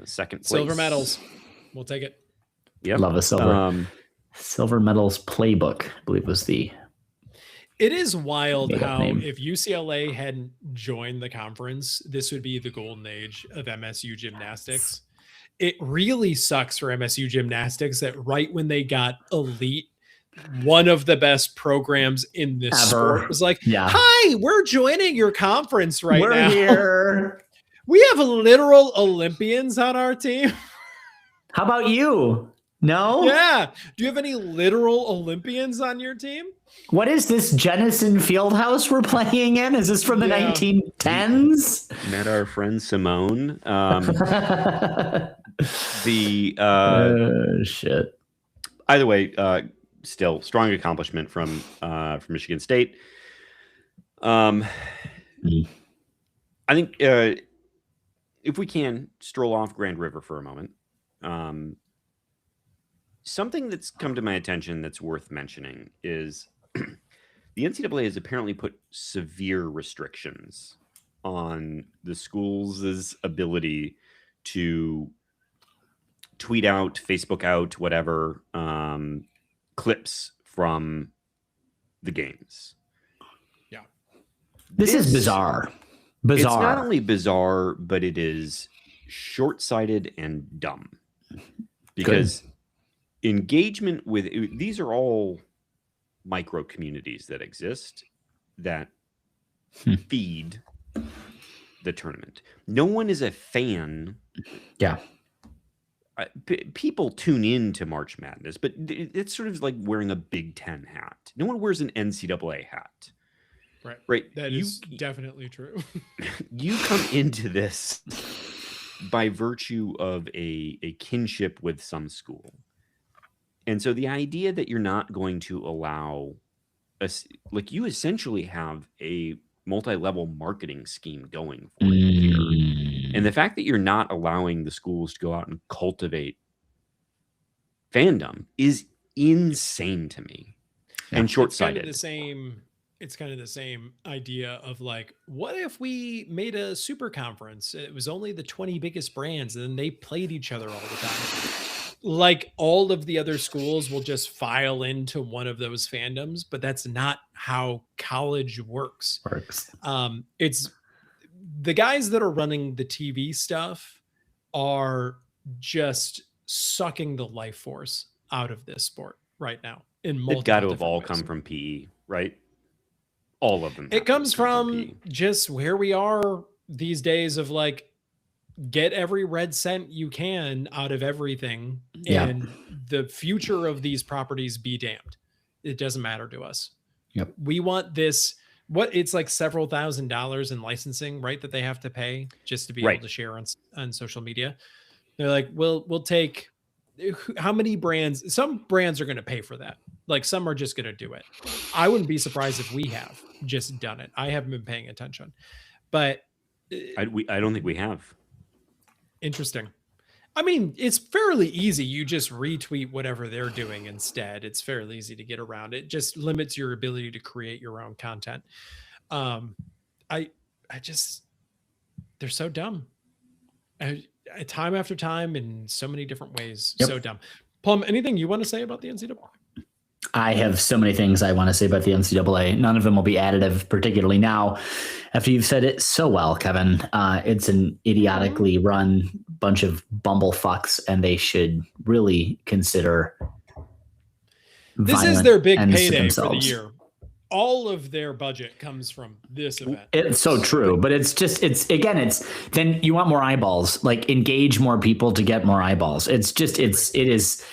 Second place. Silver medals. We'll take it. Yeah, love a silver. Silver medals playbook, I believe was the. It is wild how name. if UCLA hadn't joined the conference, this would be the golden age of MSU gymnastics. It really sucks for MSU gymnastics that right when they got elite, one of the best programs in this sport was like, hi, we're joining your conference right now. We're here. We have literal Olympians on our team. How about you? No? Yeah. Do you have any literal Olympians on your team? What is this Jennison Fieldhouse we're playing in? Is this from the 1910s? Met our friend Simone. Shit. Either way, still strong accomplishment from Michigan State. I think if we can stroll off Grand River for a moment, something that's come to my attention that's worth mentioning is the NCAA has apparently put severe restrictions on the schools' ability to tweet out, Facebook out, whatever, clips from the games. Yeah. This is bizarre. It's not only bizarre, but it is short-sighted and dumb. Because engagement with these are all micro communities that exist that feed the tournament. No one is a fan. Yeah. People tune in to March Madness, but it's sort of like wearing a Big Ten hat. No one wears an NCAA hat. Right. That is definitely true. You come into this by virtue of a kinship with some school. And so the idea that you're not going to allow us, like, you essentially have a multi-level marketing scheme going for you here. And the fact that you're not allowing the schools to go out and cultivate fandom is insane to me and short-sighted. It's kind of the same idea of like, what if we made a super conference? It was only the 20 biggest brands and then they played each other all the time. Like all of the other schools will just file into one of those fandoms, but that's not how college works. It's the guys that are running the TV stuff are just sucking the life force out of this sport right now. They've got to have all come from PE, right? All of them. It comes from just where we are these days of like, get every red cent you can out of everything, and the future of these properties be damned. It doesn't matter to us. Yep. We want this. It's like several $1,000s in licensing, right? That they have to pay just to be able to share on social media. They're like, we'll take how many brands? Some brands are going to pay for that. Like some are just going to do it. I wouldn't be surprised if we have just done it. I haven't been paying attention, but I don't think we have. Interesting. I mean, it's fairly easy. You just retweet whatever they're doing instead. It's fairly easy to get around. It just limits your ability to create your own content. I just, they're so dumb. Time after time in so many different ways. So dumb. Plum, anything you want to say about the NCAA? I have so many things I want to say about the NCAA. None of them will be additive, particularly now, after you've said it so well, Kevin. It's an idiotically run bunch of bumblefucks, and they should really consider. This is their big payday for the year. All of their budget comes from this event. It's so true, but it's then you want more eyeballs, like engage more people to get more eyeballs. It is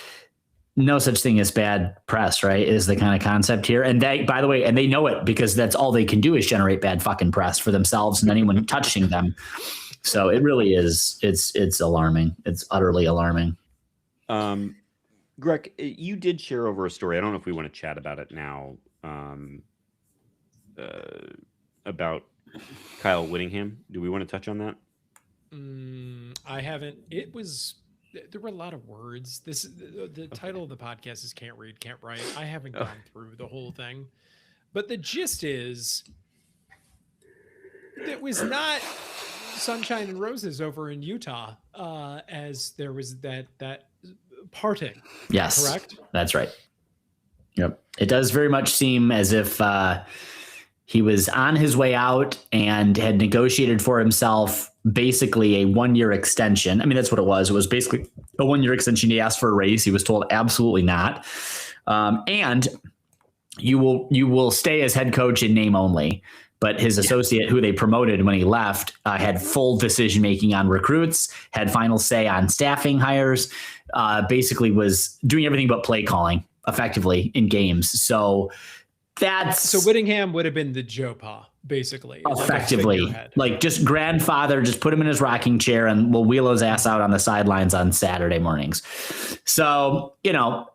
no such thing as bad press, right? Is the kind of concept here. And they, by the way, and they know it because that's all they can do is generate bad fucking press for themselves and anyone touching them. So it really is. It's alarming. It's utterly alarming. Greg, you did share over a story. I don't know if we want to chat about it now. About Kyle Whittingham. Do we want to touch on that? I haven't. There were a lot of words. The title of the podcast is Can't Read, Can't Write. I haven't gone through the whole thing, but the gist is it was not sunshine and roses over in Utah, as there was that parting. Yes, correct. That's right. Yep. It does very much seem as if he was on his way out and had negotiated for himself basically a 1-year extension. I mean, that's what it was. It was basically a 1-year extension. He asked for a raise. He was told absolutely not. And you will stay as head coach in name only. But his associate, who they promoted when he left, had full decision-making on recruits, had final say on staffing hires, basically was doing everything but play calling effectively in games. So Whittingham would have been the Joe Pa, basically. Effectively, like just grandfather, just put him in his rocking chair and we'll wheel his ass out on the sidelines on Saturday mornings. So,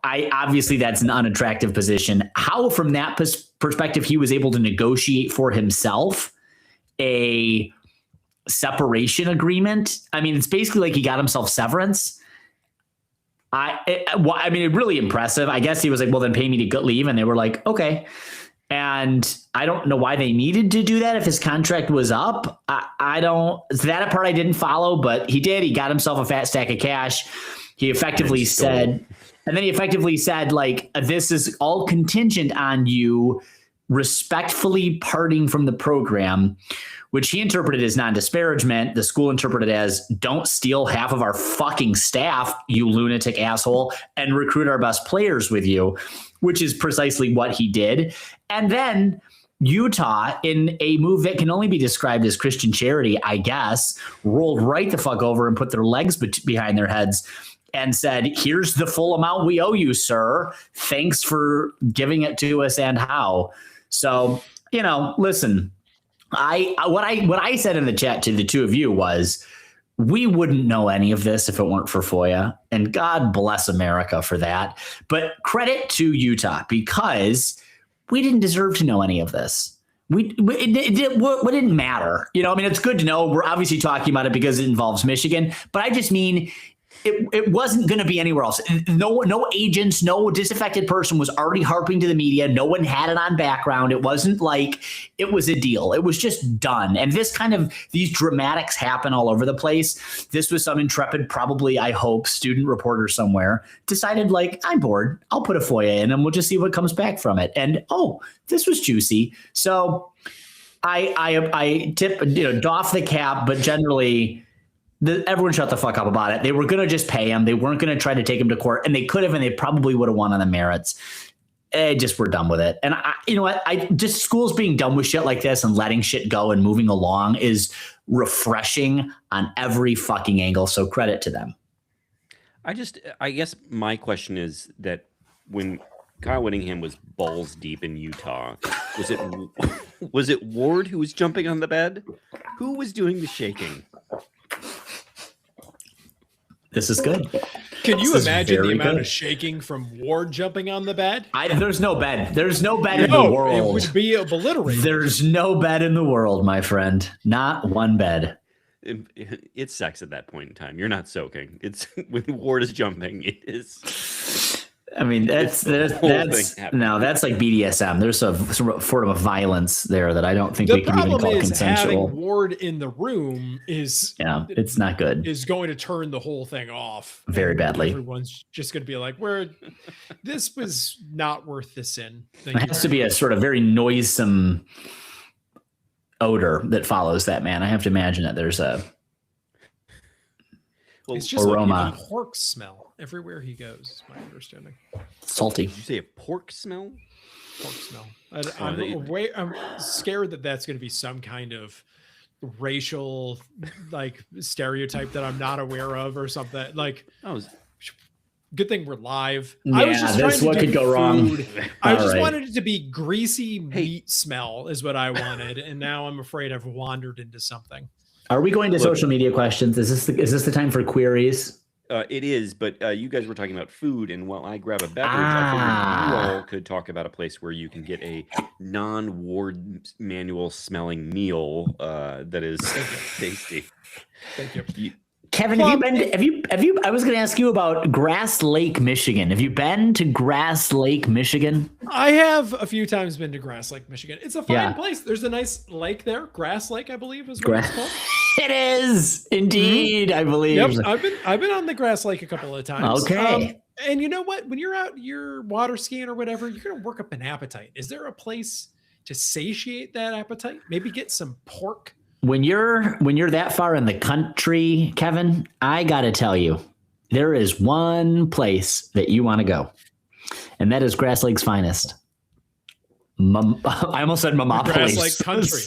obviously that's an unattractive position. How, from that perspective, he was able to negotiate for himself a separation agreement. I mean, it's basically like he got himself severance. Really impressive. I guess he was like, well, then pay me to leave. And they were like, okay. And I don't know why they needed to do that if his contract was up. That part I didn't follow, but he did. He got himself a fat stack of cash. He effectively said, like, this is all contingent on you respectfully parting from the program, which he interpreted as non-disparagement. The school interpreted as, don't steal half of our fucking staff, you lunatic asshole, and recruit our best players with you, which is precisely what he did. And then Utah, in a move that can only be described as Christian charity, I guess, rolled right the fuck over and put their legs behind their heads and said, here's the full amount we owe you, sir. Thanks for giving it to us and how. So, listen, what I said in the chat to the two of you was, we wouldn't know any of this if it weren't for FOIA, and God bless America for that. But credit to Utah, because we didn't deserve to know any of this. It didn't matter. It's good to know. We're obviously talking about it because it involves Michigan, but I just mean it wasn't going to be anywhere else. No agents, no disaffected person was already harping to the media. No one had it on background. It wasn't like it was a deal. It was just done. And these dramatics happen all over the place. This was some intrepid, probably, I hope, student reporter somewhere decided, like, I'm bored. I'll put a FOIA in and we'll just see what comes back from it. And, this was juicy. So I tip, doff the cap, but generally, everyone shut the fuck up about it. They were going to just pay him. They weren't going to try to take him to court, and they could have, and they probably would have won on the merits. We're done with it. And schools being done with shit like this and letting shit go and moving along is refreshing on every fucking angle. So credit to them. I guess my question is that when Kyle Whittingham was balls deep in Utah, was it Ward who was jumping on the bed? Who was doing the shaking? This is good. Can you imagine the amount of shaking from Ward jumping on the bed? There's no bed. There's no bed in the world. It would be obliterated. There's no bed in the world, my friend. Not one bed. It's sex at that point in time. You're not soaking. It's when Ward is jumping. It is. I mean, that's like BDSM. There's a form of violence there that I don't think we can even call consensual. Having Ward in the room it's not good. Is going to turn the whole thing off very badly. Everyone's just going to be like, this was not worth the sin. It has to be a sort of very noisome odor that follows that man. I have to imagine that there's it's just aroma. Like a pork smell everywhere he goes, is my understanding. Salty. Did you say a pork smell? Pork smell. I'm scared that that's going to be some kind of racial stereotype that I'm not aware of or something. Good thing we're live. Yeah, I was just that's what could go wrong. I just wanted it to be greasy meat smell is what I wanted, and now I'm afraid I've wandered into something. Are we going to social media questions? Is this the time for queries? It is, but you guys were talking about food, and while I grab a beverage, I figured you all could talk about a place where you can get a non-Ward manual smelling meal that is tasty. Thank you. Kevin, have you I was going to ask you about Grass Lake, Michigan. Have you been to Grass Lake, Michigan? I have a few times been to Grass Lake, Michigan. It's a fine place. There's a nice lake there. Grass Lake, I believe, is what it's called. It is indeed, I believe. Yep, I've been on the Grass Lake a couple of times. Okay. And you know what? When you're out, you're water skiing or whatever, you're gonna work up an appetite. Is there a place to satiate that appetite? Maybe get some pork. When you're that far in the country, Kevin, I gotta tell you, there is one place that you want to go, and that is Grass Lake's finest. I almost said Momopolis. Grass Lake Country.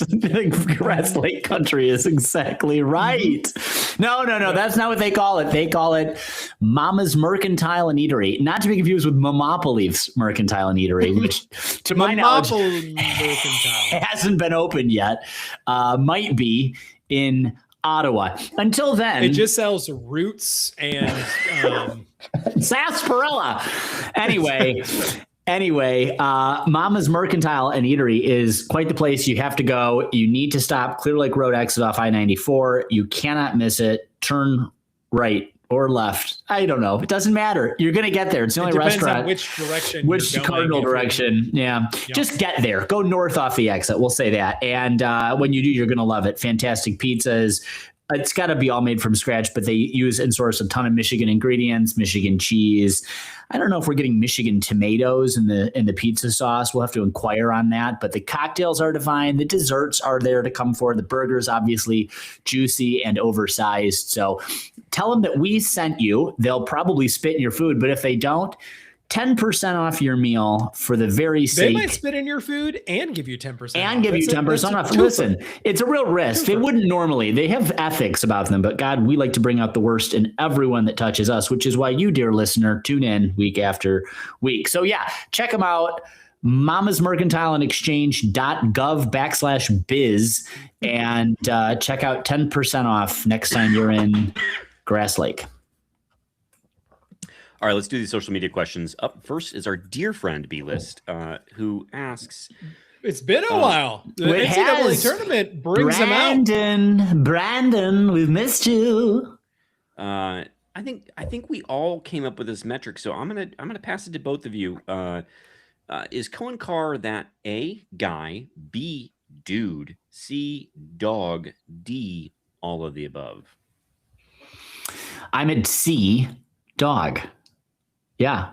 Grass Lake Country is exactly right. No, that's not what they call it. They call it Mama's Mercantile and Eatery, not to be confused with Momopolis Mercantile and Eatery, which, to my knowledge, hasn't been opened yet. Might be in Ottawa. Until then, it just sells roots and sarsaparilla. Anyway, Mama's Mercantile and Eatery is quite the place. You have to go. You need to stop Clear Lake Road exit off I-94. You cannot miss it. Turn right or left. I don't know. It doesn't matter. You're going to get there. It's the only restaurant. On which direction? Which cardinal direction. Yeah. Just get there. Go north off the exit. We'll say that. And when you do, you're going to love it. Fantastic pizzas. It's got to be all made from scratch, but they use and source a ton of Michigan ingredients, Michigan cheese. I don't know if we're getting Michigan tomatoes in the pizza sauce. We'll have to inquire on that. But the cocktails are divine. The desserts are there to come for. The burgers, obviously, juicy and oversized. So tell them that we sent you. They'll probably spit in your food. But if they don't, 10% off your meal for the very sake. They might spit in your food and give you 10% and give you 10% off. Listen, it's a real risk. They wouldn't normally. They have ethics about them, but God, we like to bring out the worst in everyone that touches us, which is why you, dear listener, tune in week after week. So yeah, check them out. Mama's Mercantile and Exchange.gov/biz and check out 10% off next time you're in Grass Lake. All right, let's do these social media questions. Up first is our dear friend B-List, who asks... It's been a while. The NCAA tournament brings them out. Brandon, we've missed you. I think we all came up with this metric, so I'm gonna pass it to both of you. Is Cohen Carr that A, guy, B, dude, C, dog, D, all of the above? I'm at C, dog. Yeah.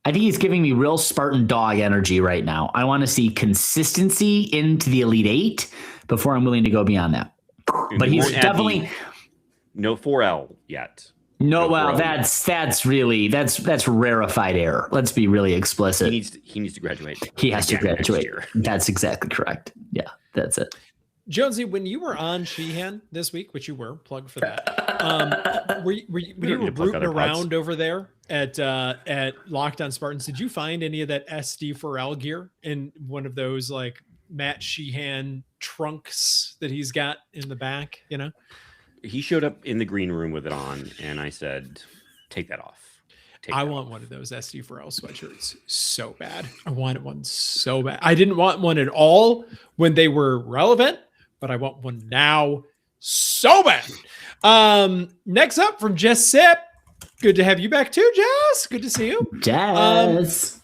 I think he's giving me real Spartan dog energy right now. I want to see consistency into the Elite Eight before I'm willing to go beyond that. But he's definitely no 4L yet. No, well, that's rarefied air. Let's be really explicit. He needs to graduate. He has to graduate. That's exactly correct. Yeah, that's it. Jonesy, when you were on Sheehan this week, which you were, plug for that, when you were rooting around over there at Locked On Spartans, did you find any of that SD Pharrell gear in one of those like Matt Sheehan trunks that he's got in the back? You know, he showed up in the green room with it on, and I said, "Take that off." I want one of those SD Pharrell sweatshirts so bad. I wanted one so bad. I didn't want one at all when they were relevant, but I want one now so bad. Next up from Jess Sip. Good to have you back too, Jess. Good to see you. Jess.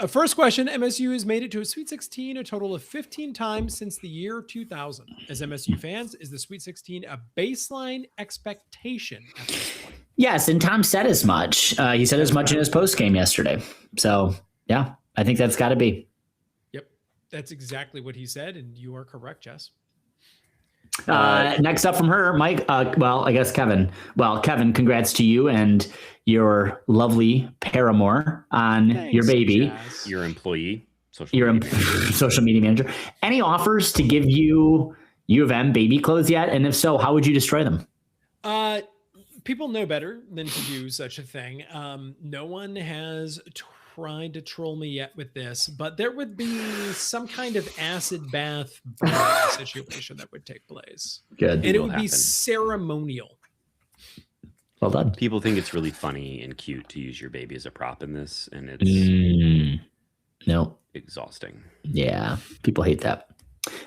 First question. MSU has made it to a Sweet 16 a total of 15 times since the year 2000. As MSU fans, is the Sweet 16 a baseline expectation at this point? Yes, and Tom said as much. He said as much in his post game yesterday. So, yeah, I think that's got to be. Yep, that's exactly what he said, and you are correct, Jess. Next up from her, Mike. I guess Kevin. Well, Kevin, congrats to you and your lovely paramour on your baby. Jess. Your employee. Social media manager. Any offers to give you U of M baby clothes yet? And if so, how would you destroy them? People know better than to do such a thing. No one has tried to troll me yet with this, but there would be some kind of acid bath situation that would take place. Good. And it will would be happen. ceremonial. Well done. People think it's really funny and cute to use your baby as a prop in this, and it's No. exhausting. Yeah. People hate that.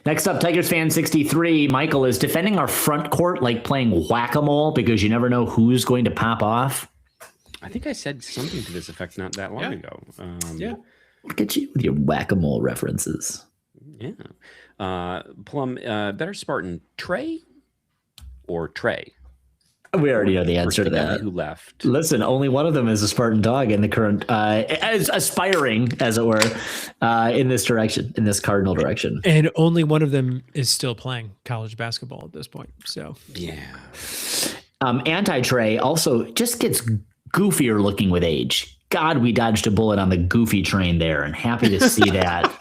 Next up, Tigers fan 63. Michael is defending our front court like playing whack-a-mole because you never know who's going to pop off. I think I said something to this effect not that long ago. Yeah. Look at you with your whack-a-mole references. Yeah. Plum, better Spartan, Trey or Trey? We already know the Or answer to the guy that. Who left? Listen, only one of them is a Spartan dog in the current, as aspiring, as it were, in this direction, in this cardinal direction. And only one of them is still playing college basketball at this point. So Yeah. Anti-Trey also just gets goofier looking with age. God, we dodged a bullet on the goofy train there, and happy to see that.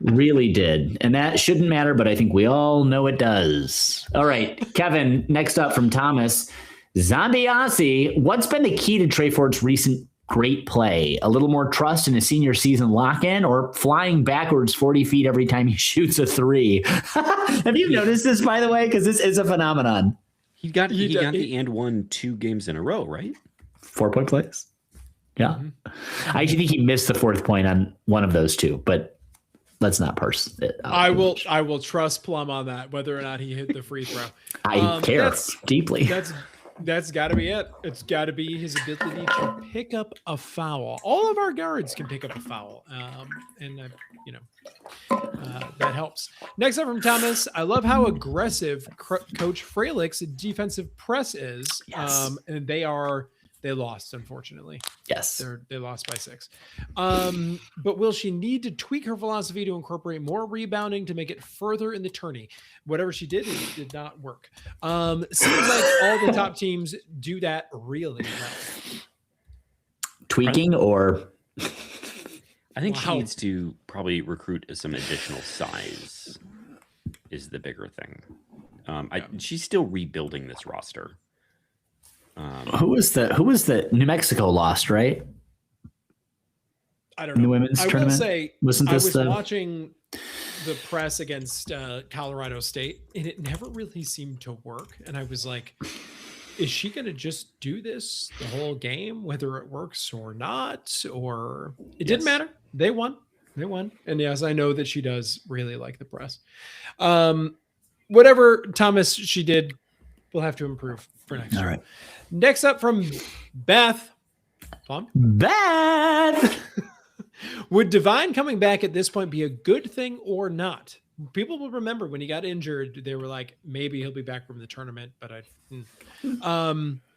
Really did. And that shouldn't matter, but I think we all know it does. All right, Kevin, next up from Thomas. Zombie Aussie, what's been the key to Trey Fort's recent great play? A little more trust in a senior season lock-in, or flying backwards 40 feet every time he shoots a three? Have you noticed this, by the way? Because this is a phenomenon. He got the and won 2 games in a row, right? 4-point plays. Yeah. I actually think he missed the 4th point on one of those 2, but let's not parse it out. I will trust Plum on that, whether or not he hit the free throw. I care deeply. That's got to be it. It's got to be his ability to pick up a foul. All of our guards can pick up a foul, and that helps. Next up from Thomas, I love how aggressive Coach Freilich's defensive press is. Yes. And they lost, unfortunately. Yes. They lost by 6. But will she need to tweak her philosophy to incorporate more rebounding to make it further in the tourney? Whatever she did, it did not work. Seems like all the top teams do that really well. Tweaking or I think Wow. she needs to probably recruit some additional size is the bigger thing. She's still rebuilding this roster. who was the New Mexico lost, right? I don't In know. the women's I tournament? will say, Wasn't I this was the watching the press against Colorado State, and it never really seemed to work. And I was like, is she going to just do this the whole game, whether it works or not? Or it didn't matter. They won. And yes, I know that she does really like the press. Whatever, Thomas, she did, we'll have to improve for next All year. right. Next up from Beth. Plum? Beth? Would Divine coming back at this point be a good thing or not? People will remember when he got injured, they were like, maybe he'll be back from the tournament, but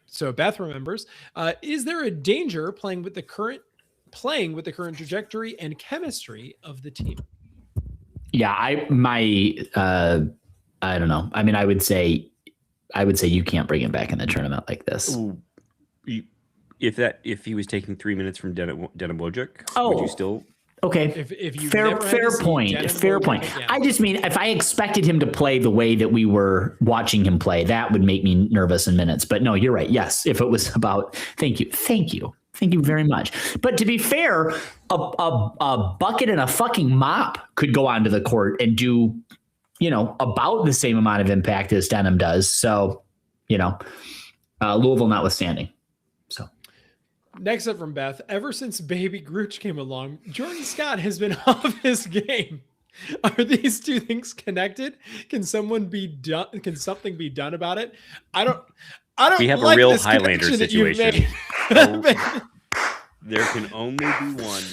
so Beth remembers. Is there a danger playing with the current trajectory and chemistry of the team? Yeah, I don't know. I mean, I would say you can't bring him back in the tournament like this. Ooh, if he was taking 3 minutes from Denim Wojcik, Oh. would you still? Okay. If you fair never had to see point. Denim Fair Wojcik point. again. I just mean if I expected him to play the way that we were watching him play, that would make me nervous in minutes. But no, you're right. Yes, if it was about thank you very much. But to be fair, a bucket and a fucking mop could go onto the court and do, about the same amount of impact as Denim does. So, Louisville notwithstanding. So. Next up from Beth, ever since Baby Grooch came along, Jordan Scott has been off his game. Are these two things connected? Can something be done about it? I don't We have like a real this Highlander connection that you've situation. made. There can only be one.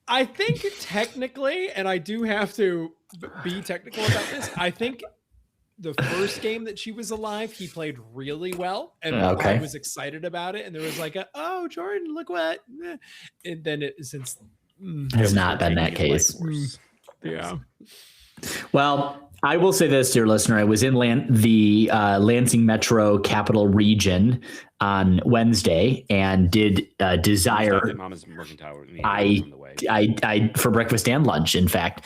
I think technically, and I do have to be technical about this, I think the first game that she was alive, he played really well, and Okay. I was excited about it. And there was like, "Oh, Jordan, look what!" And then it since Has not been that Taking his case. life force. yeah. Well, I will say this, dear listener. I was in the Lansing Metro Capital Region on Wednesday and did Stopped at desire. Mama's Mercantile. I for breakfast and lunch, in fact.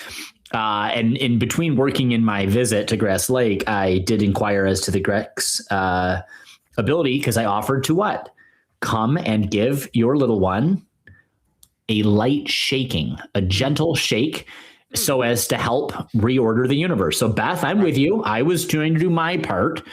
And in between working in my visit to Grass Lake, I did inquire as to the Greg's ability, because I offered to what? Come and give your little one a light shaking, a gentle shake, so as to help reorder the universe. So Beth, I'm with you. I was trying to do my part.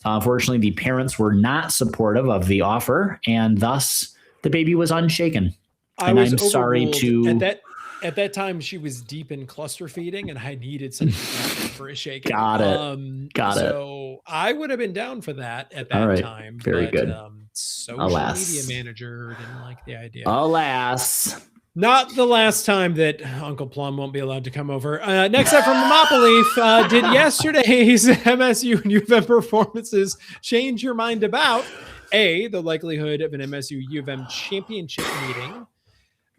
Unfortunately, the parents were not supportive of the offer, and thus the baby was unshaken. And I'm sorry to... At that time, she was deep in cluster feeding, and I needed something for a shake. Got it. So I would have been down for that at that time. Very good. Social media manager didn't like the idea. Alas. Not the last time that Uncle Plum won't be allowed to come over. Next up from the Maple Leaf, did yesterday's MSU and U of M performances change your mind about A, the likelihood of an MSU U of M championship meeting?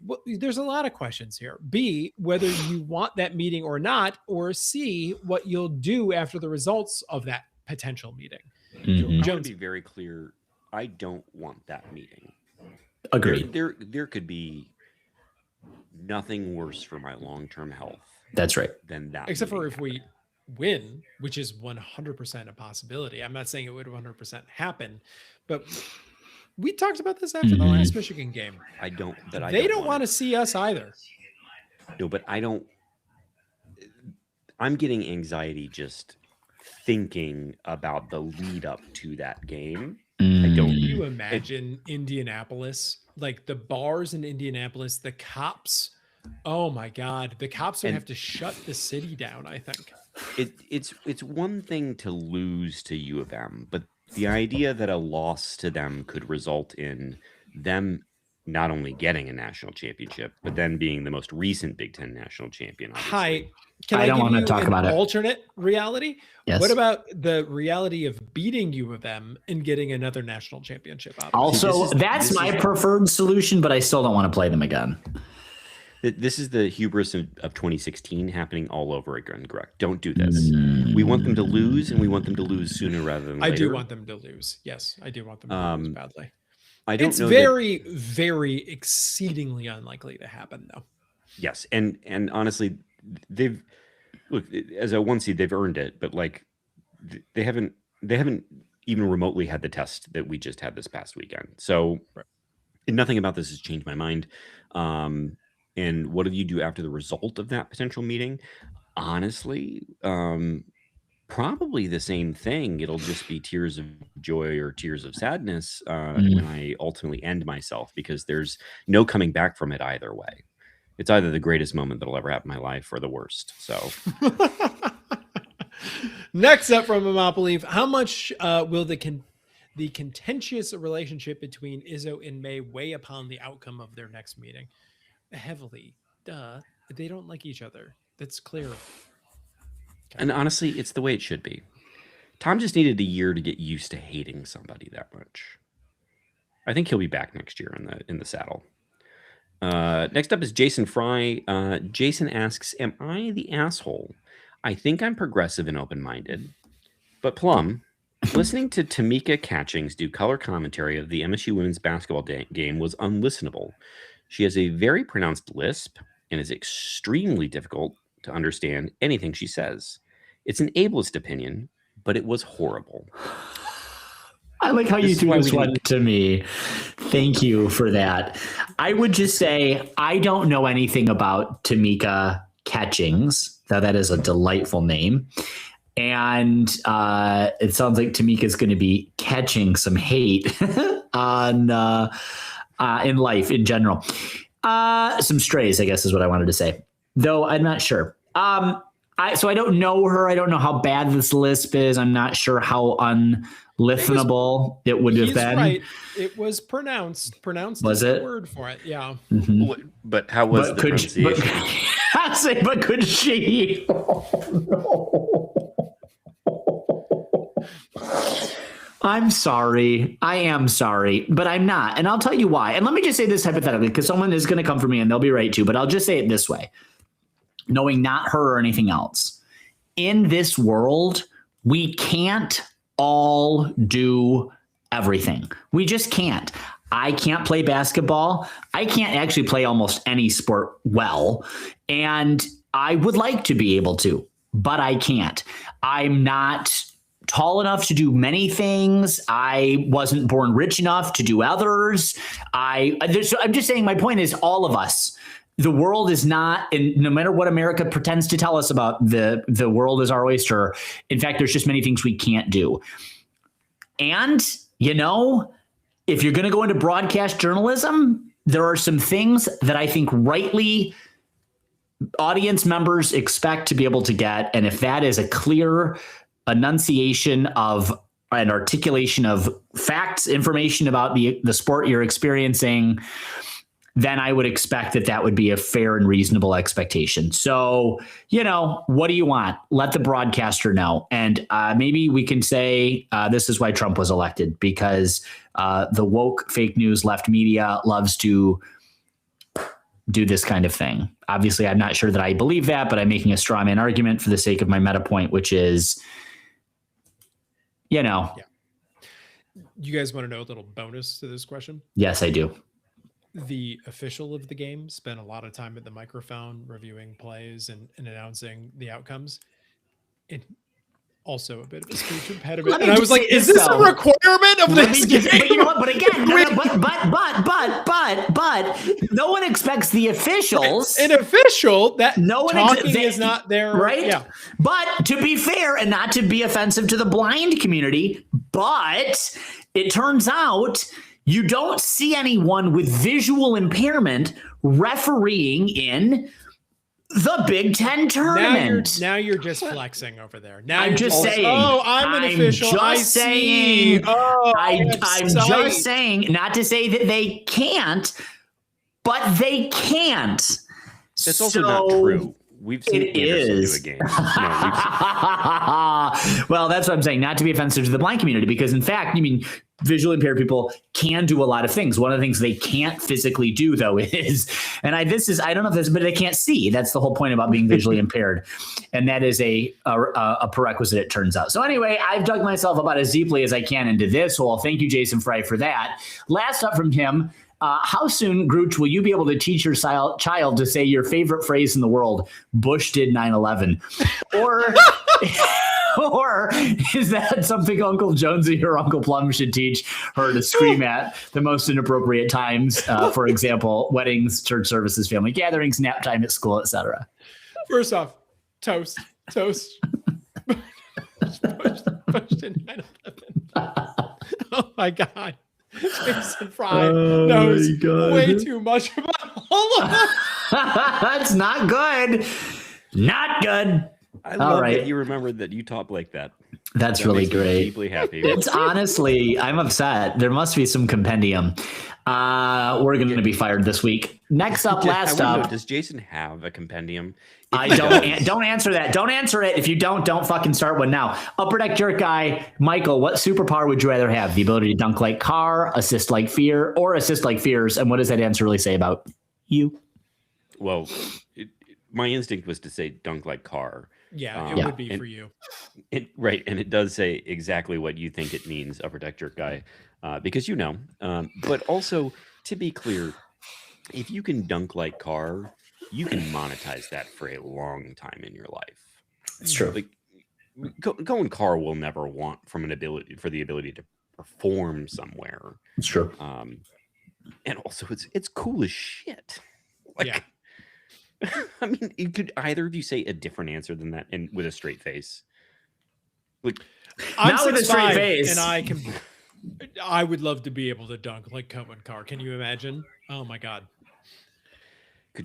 Well, there's a lot of questions here. B, whether you want that meeting or not, or C, what you'll do after the results of that potential meeting. I want to be very clear. I don't want that meeting. Agreed. There could be nothing worse for my long-term health. That's right. Than that. Except for if we win, which is 100% a possibility. I'm not saying it would 100% happen, but we talked about this after the last Michigan game. They don't want to see us either. No, but I'm getting anxiety just thinking about the lead up to that game. Can you imagine Indianapolis? Like the bars in Indianapolis, the cops. Oh my God. The cops would have to shut the city down, I think. It's one thing to lose to U of M, but the idea that a loss to them could result in them not only getting a national championship, but then being the most recent Big Ten national champion. Hi, I don't want to talk about alternate reality. Yes. What about the reality of beating U of M and getting another national championship out of it? Also, that's my preferred solution, but I still don't want to play them again. This is the hubris of 2016 happening all over again, Greg. Don't do this. We want them to lose, and we want them to lose sooner rather than later. I do want them to lose. Yes, I do want them to lose badly. It's very exceedingly unlikely to happen, though. Yes, and honestly, they've as a 1 seed, they've earned it, but like they haven't even remotely had the test that we just had this past weekend. So nothing about this has changed my mind. And what do you do after the result of that potential meeting? Honestly, probably the same thing. It'll just be tears of joy or tears of sadness when I ultimately end myself, because there's no coming back from it either way. It's either the greatest moment that'll ever happen in my life or the worst. So next up from a Maple Leaf, how much will the contentious relationship between Izzo and May weigh upon the outcome of their next meeting? Heavily. They don't like each other. That's clear. Okay. And honestly, it's the way it should be. Tom just needed a year to get used to hating somebody that much. I think he'll be back next year in the saddle. Next up is Jason Fry. Jason asks, am I the asshole? I think I'm progressive and open-minded. But Plum, listening to Tamika Catchings do color commentary of the MSU women's basketball game was unlistenable. She has a very pronounced lisp and is extremely difficult to understand anything she says. It's an ableist opinion, but it was horrible. I like how you threw this one to me. Thank you for that. I would just say I don't know anything about Tamika Catchings. Now, that is a delightful name. And it sounds like Tamika's going to be catching some hate on in life in general. Some strays, I guess, is what I wanted to say. Though I'm not sure. So I don't know her. I don't know how bad this lisp is. I'm not sure how unlistenable it would have been. Right. It was pronounced. Was it? Word for it. Yeah. Mm-hmm. But how was the pronunciation? But could she? Oh, no. I'm sorry. I am sorry, but I'm not. And I'll tell you why. And let me just say this hypothetically, because someone is going to come for me and they'll be right too, but I'll just say it this way. Knowing not her or anything else, in this world, we can't all do everything. We just can't. I can't play basketball. I can't actually play almost any sport well. And I would like to be able to, but I can't. I'm not tall enough to do many things. I wasn't born rich enough to do others. I'm just saying, my point is, all of us, the world is not, and no matter what America pretends to tell us about the world is our oyster. In fact, there's just many things we can't do. And, if you're going to go into broadcast journalism, there are some things that I think rightly audience members expect to be able to get. And if that is a clear enunciation of an articulation of facts, information about the sport you're experiencing, then I would expect that would be a fair and reasonable expectation. So, what do you want? Let the broadcaster know. And maybe we can say this is why Trump was elected, because the woke fake news left media loves to do this kind of thing. Obviously, I'm not sure that I believe that, but I'm making a straw man argument for the sake of my meta point, which is, Yeah. You guys want to know a little bonus to this question? Yes, I do. The official of the game spent a lot of time at the microphone reviewing plays and announcing the outcomes. And also a bit of a speech impediment. And I was like, is this a requirement of this game? But you know what? But again, but no one expects the officials. An official that no one is not there. Right? Yeah. But to be fair and not to be offensive to the blind community, but it turns out you don't see anyone with visual impairment refereeing in the Big Ten tournament. Now you're just flexing over there. Now I'm just saying. Oh, I'm an official. I'm just saying, not to say that they can't, but they can't. That's also not true. We've seen it is. Do a game. Well, that's what I'm saying. Not to be offensive to the blind community, because in fact, visually impaired people can do a lot of things. One of the things they can't physically do, though, is, I don't know if this, but they can't see. That's the whole point about being visually impaired. And that is a prerequisite, it turns out. So anyway, I've dug myself about as deeply as I can into this hole. Thank you, Jason Fry, for that. Last up from Tim. How soon, Grooch, will you be able to teach your child to say your favorite phrase in the world, Bush did 9/11? Or is that something Uncle Jonesy or Uncle Plum should teach her to scream at the most inappropriate times? For example, weddings, church services, family gatherings, nap time at school, etc. First off, toast. Bush did 9/11. Oh my God. Jason Fry knows way too much about all of that. That's not good. Not good. I love that you remembered that you talk like that. That's really great. Deeply happy. It's honestly, I'm upset. There must be some compendium. We're going to be fired this week. Next up, last up. Does Jason have a compendium? Don't answer that. Don't answer it. If you don't fucking start one now. Upper Deck Jerk Guy, Michael, what superpower would you rather have? The ability to dunk like Carr, assist like Fear, or assist like Fears? And what does that answer really say about you? Well, my instinct was to say dunk like Carr. Yeah, it would be for you. Right. And it does say exactly what you think it means, Upper Deck Jerk Guy, because but also, to be clear, if you can dunk like Carr, you can monetize that for a long time in your life. It's true. Like going Carr will never want the ability to perform somewhere. It's true. And also it's cool as shit. I mean, could either of you say a different answer than that and with a straight face? Like, I'm not with a straight face, and I would love to be able to dunk like Cohen Carr. Can you imagine? Oh my God.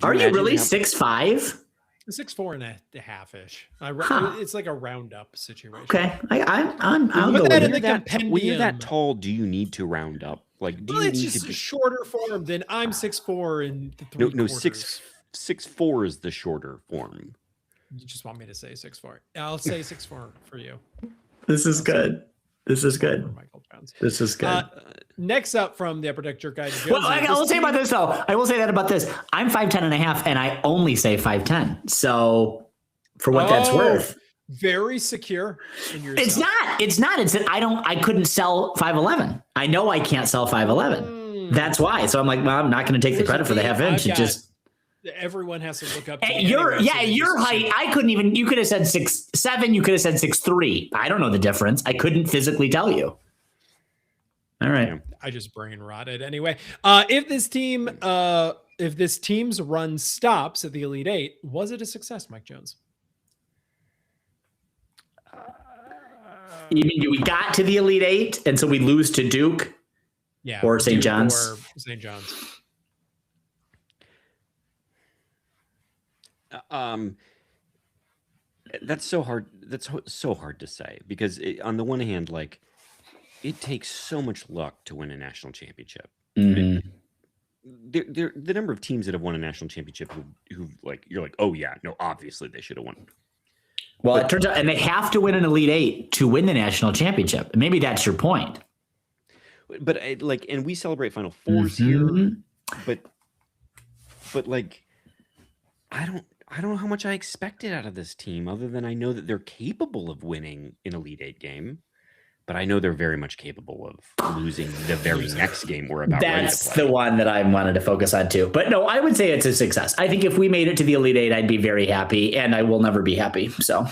Are you really 6'5"? 6'4" and a half-ish. It's like a roundup situation. Okay, I'm put that in the compendium. When you're that tall, do you need to round up? Like, it's just a shorter form than I'm 6'4" and 3/4. 6'4" is the shorter form. You just want me to say 6'4"? I'll say 6'4" for you. This is good. This is good. Michael Jones. This is good. Next up from the Upper Deck Jerk Guy. Well, I will say about this though. I will say that about this. I'm 5'10" and a half, and I only say 5'10". So, for what that's worth, very secure in yourself. It's not. It's that I couldn't sell 5'11". I know I can't sell 5'11". That's why. So I'm like, well, I'm not going to take the credit for the half inch. everyone has to look up to Hey, you your anyway, so they your just height. assume- I couldn't even. You could have said 6'7". You could have said 6'3". I don't know the difference. I couldn't physically tell you. All right. Yeah. I just brain rotted anyway. If this team's run stops at the Elite Eight, was it a success, Mike Jones? You mean we got to the Elite Eight and so we lose to Duke? Yeah. Or St. Duke John's? Or St. John's. That's so hard. So hard to say because on the one hand, like it takes so much luck to win a national championship. Mhm. The number of teams that have won a national championship who like you're like, oh yeah, no, obviously they should have won. Well, it turns out, and they have to win an Elite Eight to win the national championship. Maybe that's your point. But and we celebrate Final Fours here, Mhm. but like, I don't know how much I expected out of this team, other than I know that they're capable of winning an Elite Eight game. But I know they're very much capable of losing the very next game we're about ready to That's play. the one that I wanted to focus on too. But no, I would say it's a success. I think if we made it to the Elite Eight, I'd be very happy, and I will never be happy. So,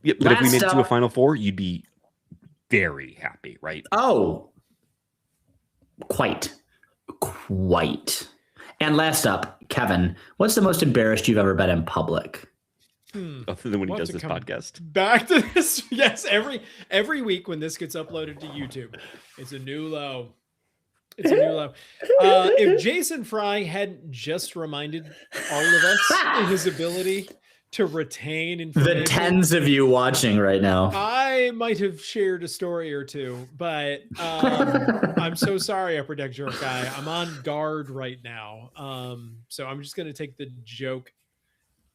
Yeah, but if we Last made it to a up- Final Four, you'd be very happy, right? oh, quite. And last up, Kevin, what's the most embarrassed you've ever been in public? Other than when he We'll have does to this come podcast. Back to this. Yes, every week when this gets uploaded to YouTube, it's a new low. It's a new low. If Jason Fry hadn't just reminded all of us in his ability to retain information, The tens of you watching right now. I might have shared a story or two, but I'm so sorry, Upper Deck Joke Guy. I'm on guard right now. So I'm just going to take the joke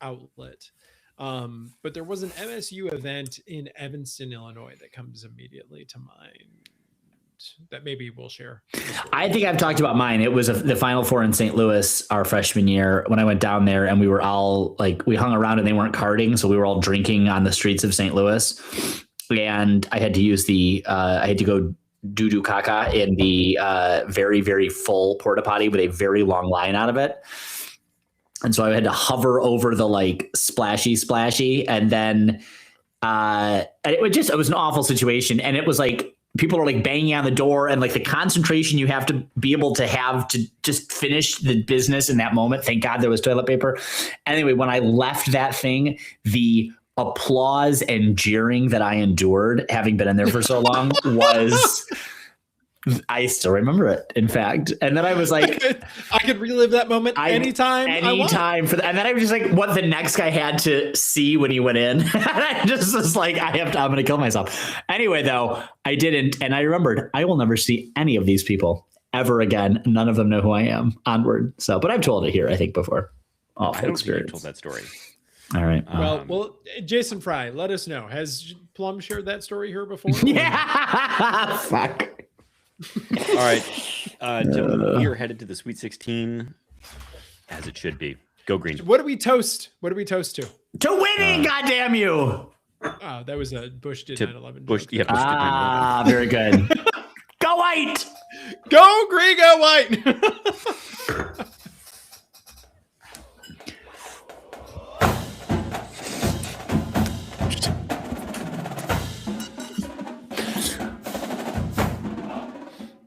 outlet. But there was an MSU event in Evanston, Illinois that comes immediately to mind that maybe we'll share. I think I've talked about mine. It was the Final Four in St. Louis our freshman year when I went down there, and we were all like, we hung around and they weren't carding. So we were all drinking on the streets of St. Louis. And I had to use I had to go doo-doo caca in the very, very full porta potty with a very long line out of it. And so I had to hover over the like splashy. And then it was an awful situation. And it was like, people are like banging on the door, and like the concentration you have to be able to have to just finish the business in that moment. Thank God there was toilet paper. Anyway, when I left that thing, the applause and jeering that I endured, having been in there for so long, was, I still remember it, in fact. And then I was like, I could relive that moment anytime I want. and then I was just like, what the next guy had to see when he went in. I just was like, I'm going to kill myself. Anyway, though, I didn't. And I remembered, I will never see any of these people ever again. None of them know who I am. Onward. So, but I've told it here, I think, before. I Awful don't think experience. you told that story. All right. Well, Jason Fry, let us know. Has Plum shared that story here before? Yeah. Fuck. All right, gentlemen, we are headed to the Sweet 16, as it should be. Go Green. What do we toast? What do we toast to? To winning, goddamn you. Oh, that was a Bush did To 9/11 Bush, joke. yeah, Bush did 9/11. Very good. Go White. Go Green, go White.